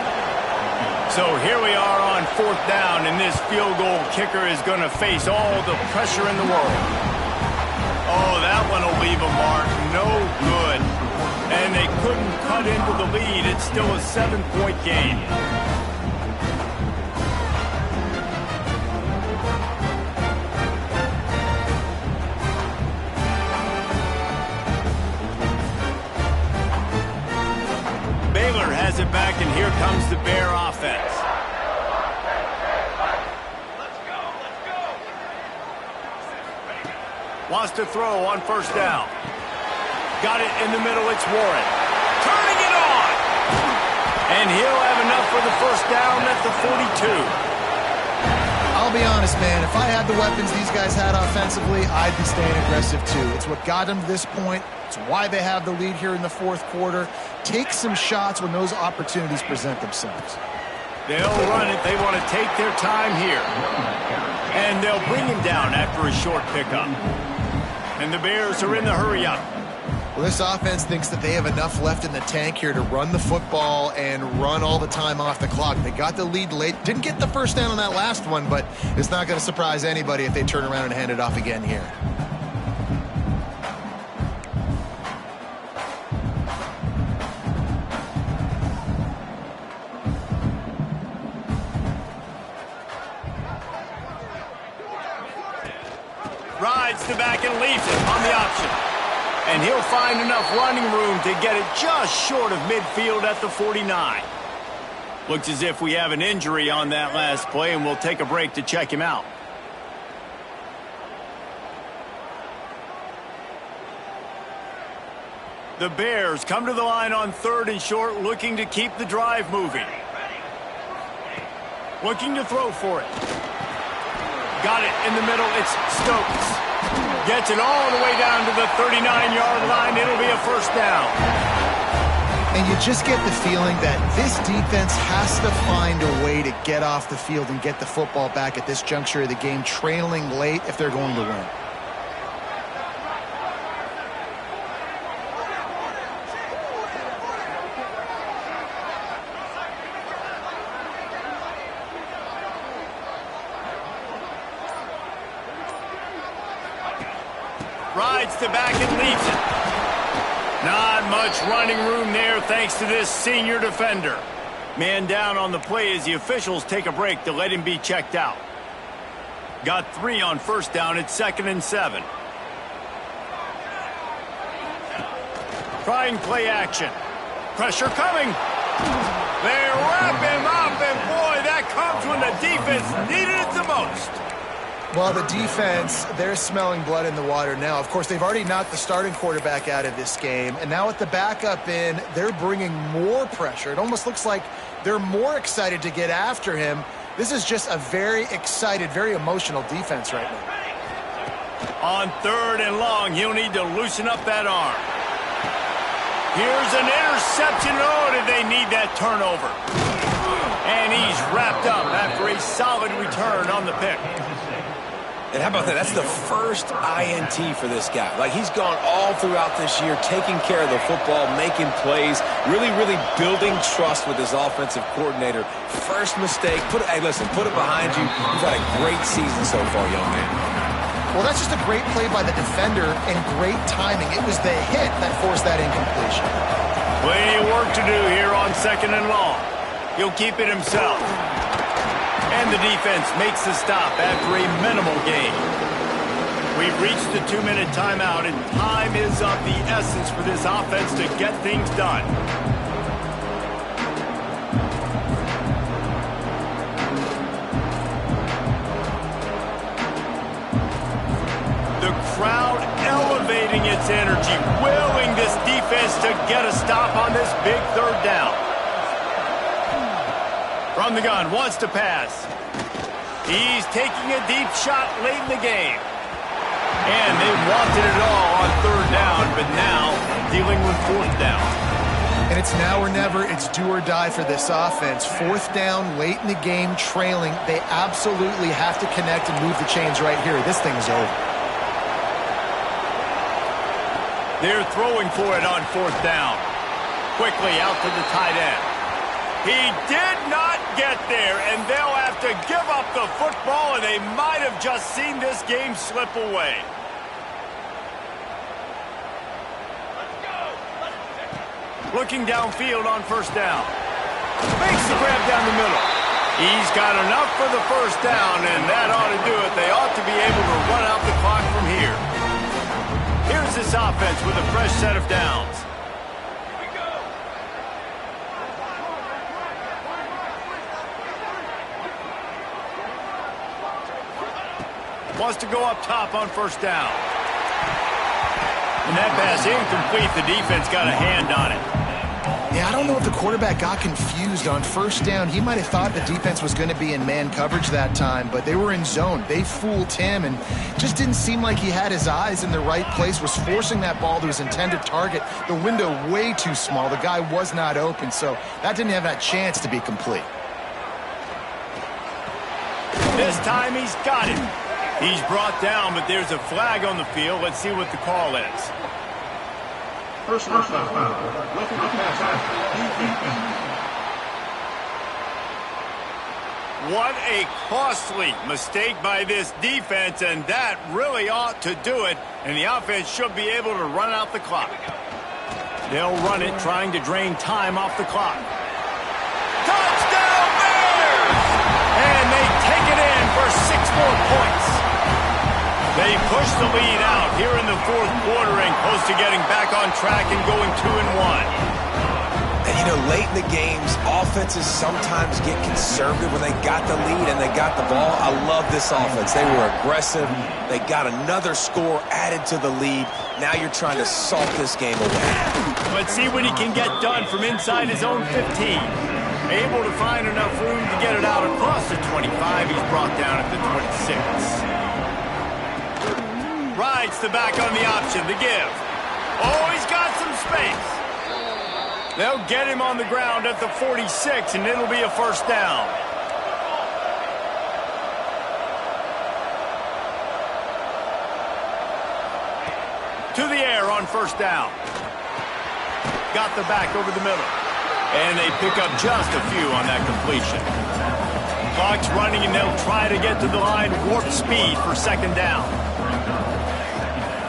Speaker 1: So here we are on fourth down, and this field goal kicker is going to face all the pressure in the world. Oh, that one will leave a mark. No good. And they couldn't cut into the lead. It's still a 7-point game. Baylor has it back, and here comes the Bear offense. Wants to throw on first down. Got it in the middle, it's Warren. Turning it on! And he'll have enough for the first down at the 42.
Speaker 2: I'll I'll be honest, man. If I had the weapons these guys had offensively, I'd be staying aggressive too. It's what got them to this point. It's why they have the lead here in the fourth quarter. Take some shots when those opportunities present themselves.
Speaker 1: They'll run it. They want to take their time here. And they'll bring him down after a short pickup. And the Bears are in the hurry-up.
Speaker 2: Well, this offense thinks that they have enough left in the tank here to run the football and run all the time off the clock. They got the lead late. Didn't get the first down on that last one, but it's not going to surprise anybody if they turn around and hand it off again here.
Speaker 1: Rides the back and leaves it on the option. And he'll find enough running room to get it just short of midfield at the 49. Looks as if we have an injury on that last play, and we'll take a break to check him out. The Bears come to the line on 3rd and short, looking to keep the drive moving. Looking to throw for it. Got it in the middle. It's Stokes. Gets it all the way down to the 39-yard line. It'll be a first down.
Speaker 2: And you just get the feeling that this defense has to find a way to get off the field and get the football back at this juncture of the game, trailing late if they're going to win.
Speaker 1: Rides to back and leaves it. Not much running room there thanks to this senior defender. Man down on the play as the officials take a break to let him be checked out. Got 3 on first down. It's 2nd and 7. Trying play action. Pressure coming. They wrap him up, and boy, that comes when the defense needed it the most.
Speaker 2: Well, the defense, they're smelling blood in the water now. Of course, they've already knocked the starting quarterback out of this game, and now with the backup in, they're bringing more pressure. It almost looks like they're more excited to get after him. This is just a very excited, very emotional defense right now.
Speaker 1: On 3rd and long, he'll need to loosen up that arm. Here's an interception. Oh, did they need that turnover? And he's wrapped up after a solid return on the pick.
Speaker 3: And how about that? That's the first INT for this guy. Like, he's gone all throughout this year, taking care of the football, making plays, really building trust with his offensive coordinator. First mistake, hey, listen, put it behind you. You've had a great season so far, young man.
Speaker 2: Well, that's just a great play by the defender and great timing. It was the hit that forced that incompletion.
Speaker 1: Plenty of work to do here on 2nd and long. He'll keep it himself. And the defense makes the stop after a minimal gain. We've reached the 2-minute timeout, and time is of the essence for this offense to get things done. The crowd elevating its energy, willing this defense to get a stop on this big 3rd down. From the gun, wants to pass. He's taking a deep shot late in the game. And they wanted it all on 3rd down, but now dealing with 4th down.
Speaker 2: And it's now or never. It's do or die for this offense. 4th down, late in the game, trailing. They absolutely have to connect and move the chains right here. This thing is over.
Speaker 1: They're throwing for it on 4th down. Quickly out to the tight end. He did not get there, and they'll have to give up the football, and they might have just seen this game slip away. Looking downfield on 1st down. Makes the grab down the middle. He's got enough for the 1st down, and that ought to do it. They ought to be able to run out the clock from here. Here's this offense with a fresh set of downs. Wants to go up top on 1st down. And that pass incomplete. The defense got a hand on it.
Speaker 2: Yeah, I don't know if the quarterback got confused on first down. He might have thought the defense was going to be in man coverage that time, but they were in zone. They fooled him and just didn't seem like he had his eyes in the right place, was forcing that ball to his intended target. The window way too small. The guy was not open, so that didn't have that chance to be complete.
Speaker 1: This time he's got him. He's brought down, but there's a flag on the field. Let's see what the call is.
Speaker 4: Personal foul.
Speaker 1: What a costly mistake by this defense, and that really ought to do it, and the offense should be able to run out the clock. They'll run it, trying to drain time off the clock. Touchdown Bears! And they take it in for 6 more points. They push the lead out here in the fourth quarter and close to getting back on track and going 2-1.
Speaker 3: And, you know, late in the games, offenses sometimes get conservative when they got the lead and they got the ball. I love this offense. They were aggressive. They got another score added to the lead. Now you're trying to salt this game away.
Speaker 1: Let's see what he can get done from inside his own 15. Able to find enough room to get it out across the 25. He's brought down at the 26. Rides the back on the option, the give. Oh, he's got some space. They'll get him on the ground at the 46, and it'll be a first down. To the air on first down. Got the back over the middle. And they pick up just a few on that completion. Clock's running, and they'll try to get to the line warp speed for second down.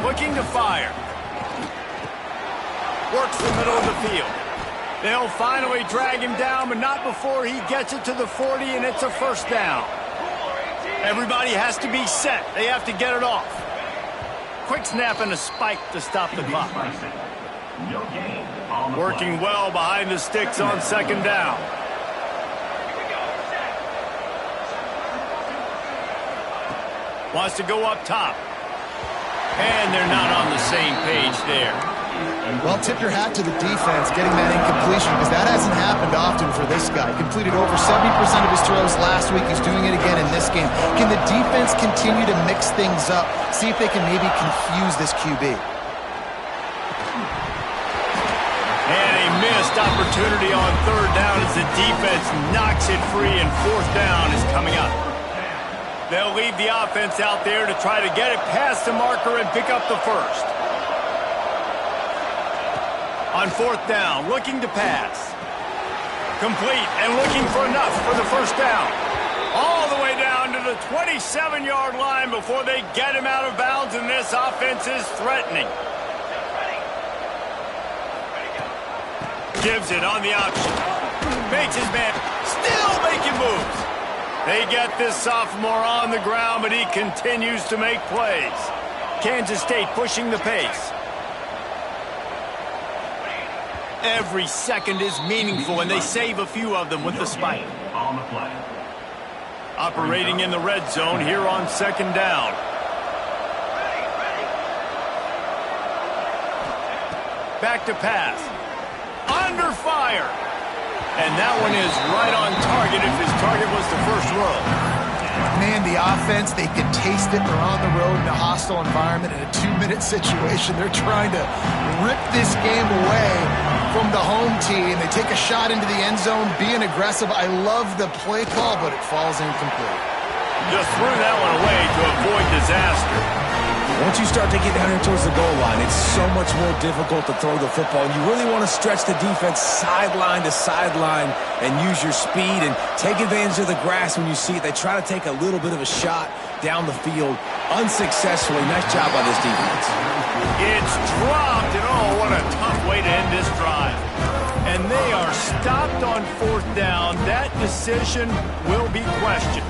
Speaker 1: Looking to fire. Works the middle of the field. They'll finally drag him down, but not before he gets it to the 40, and it's a first down. Everybody has to be set. They have to get it off. Quick snap and a spike to stop the clock. Working well behind the sticks on second down. Wants to go up top. And they're not on the same page there.
Speaker 2: Well, tip your hat to the defense getting that incompletion, because that hasn't happened often for this guy. Completed over 70% of his throws last week. He's doing it again in this game. Can the defense continue to mix things up? See if they can maybe confuse this QB.
Speaker 1: And a missed opportunity on third down as the defense knocks it free, and fourth down is coming up. They'll leave the offense out there to try to get it past the marker and pick up the first. On fourth down, looking to pass. Complete and looking for enough for the first down. All the way down to the 27-yard line before they get him out of bounds, and this offense is threatening. Gives it on the option. Makes his man still making moves. They get this sophomore on the ground, but he continues to make plays. Kansas State pushing the pace. Every second is meaningful, and they save a few of them with the spike. Operating in the red zone here on second down. Back to pass. Under fire. And that one is right on target if his target was the first row.
Speaker 2: Man, the offense, they can taste it. They're on the road in a hostile environment in a 2-minute situation. They're trying to rip this game away from the home team. They take a shot into the end zone, being aggressive. I love the play call, but it falls incomplete.
Speaker 1: Just threw that one away to avoid disaster.
Speaker 3: Once you start to get down here towards the goal line, it's so much more difficult to throw the football. And you really want to stretch the defense sideline to sideline and use your speed and take advantage of the grass when you see it. They try to take a little bit of a shot down the field unsuccessfully. Nice job by this defense.
Speaker 1: It's dropped, and oh, what a tough way to end this drive. And they are stopped on fourth down. That decision will be questioned.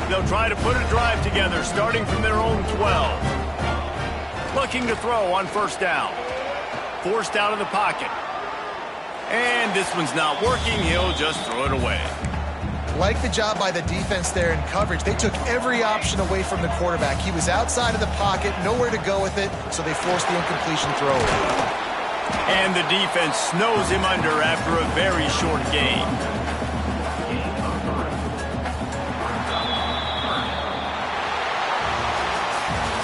Speaker 1: They'll try to put a drive together, starting from their own 12. Looking to throw on first down. Forced out of the pocket. And this one's not working. He'll just throw it away.
Speaker 2: Like the job by the defense there in coverage. They took every option away from the quarterback. He was outside of the pocket, nowhere to go with it, so they forced the incompletion throw away.
Speaker 1: And the defense snows him under after a very short game.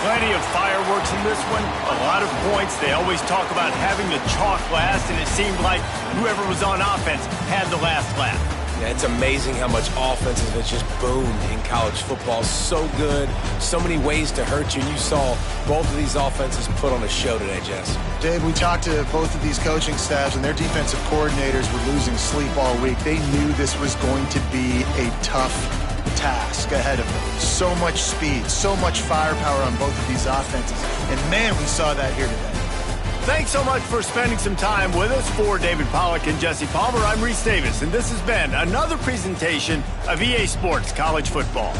Speaker 1: Plenty of fireworks in this one, a lot of points. They always talk about having the chalk last, and it seemed like whoever was on offense had the last laugh.
Speaker 3: Yeah, it's amazing how much offense has just boomed in college football. So good, so many ways to hurt you. And you saw both of these offenses put on a show today, Jess.
Speaker 2: Dave, we talked to both of these coaching staffs, and their defensive coordinators were losing sleep all week. They knew this was going to be a tough task ahead of them. So much speed, so much firepower on both of these offenses. And man, we saw that here today.
Speaker 1: Thanks so much for spending some time with us. For David Pollack and Jesse Palmer, I'm Reese Davis, and this has been another presentation of EA Sports College Football.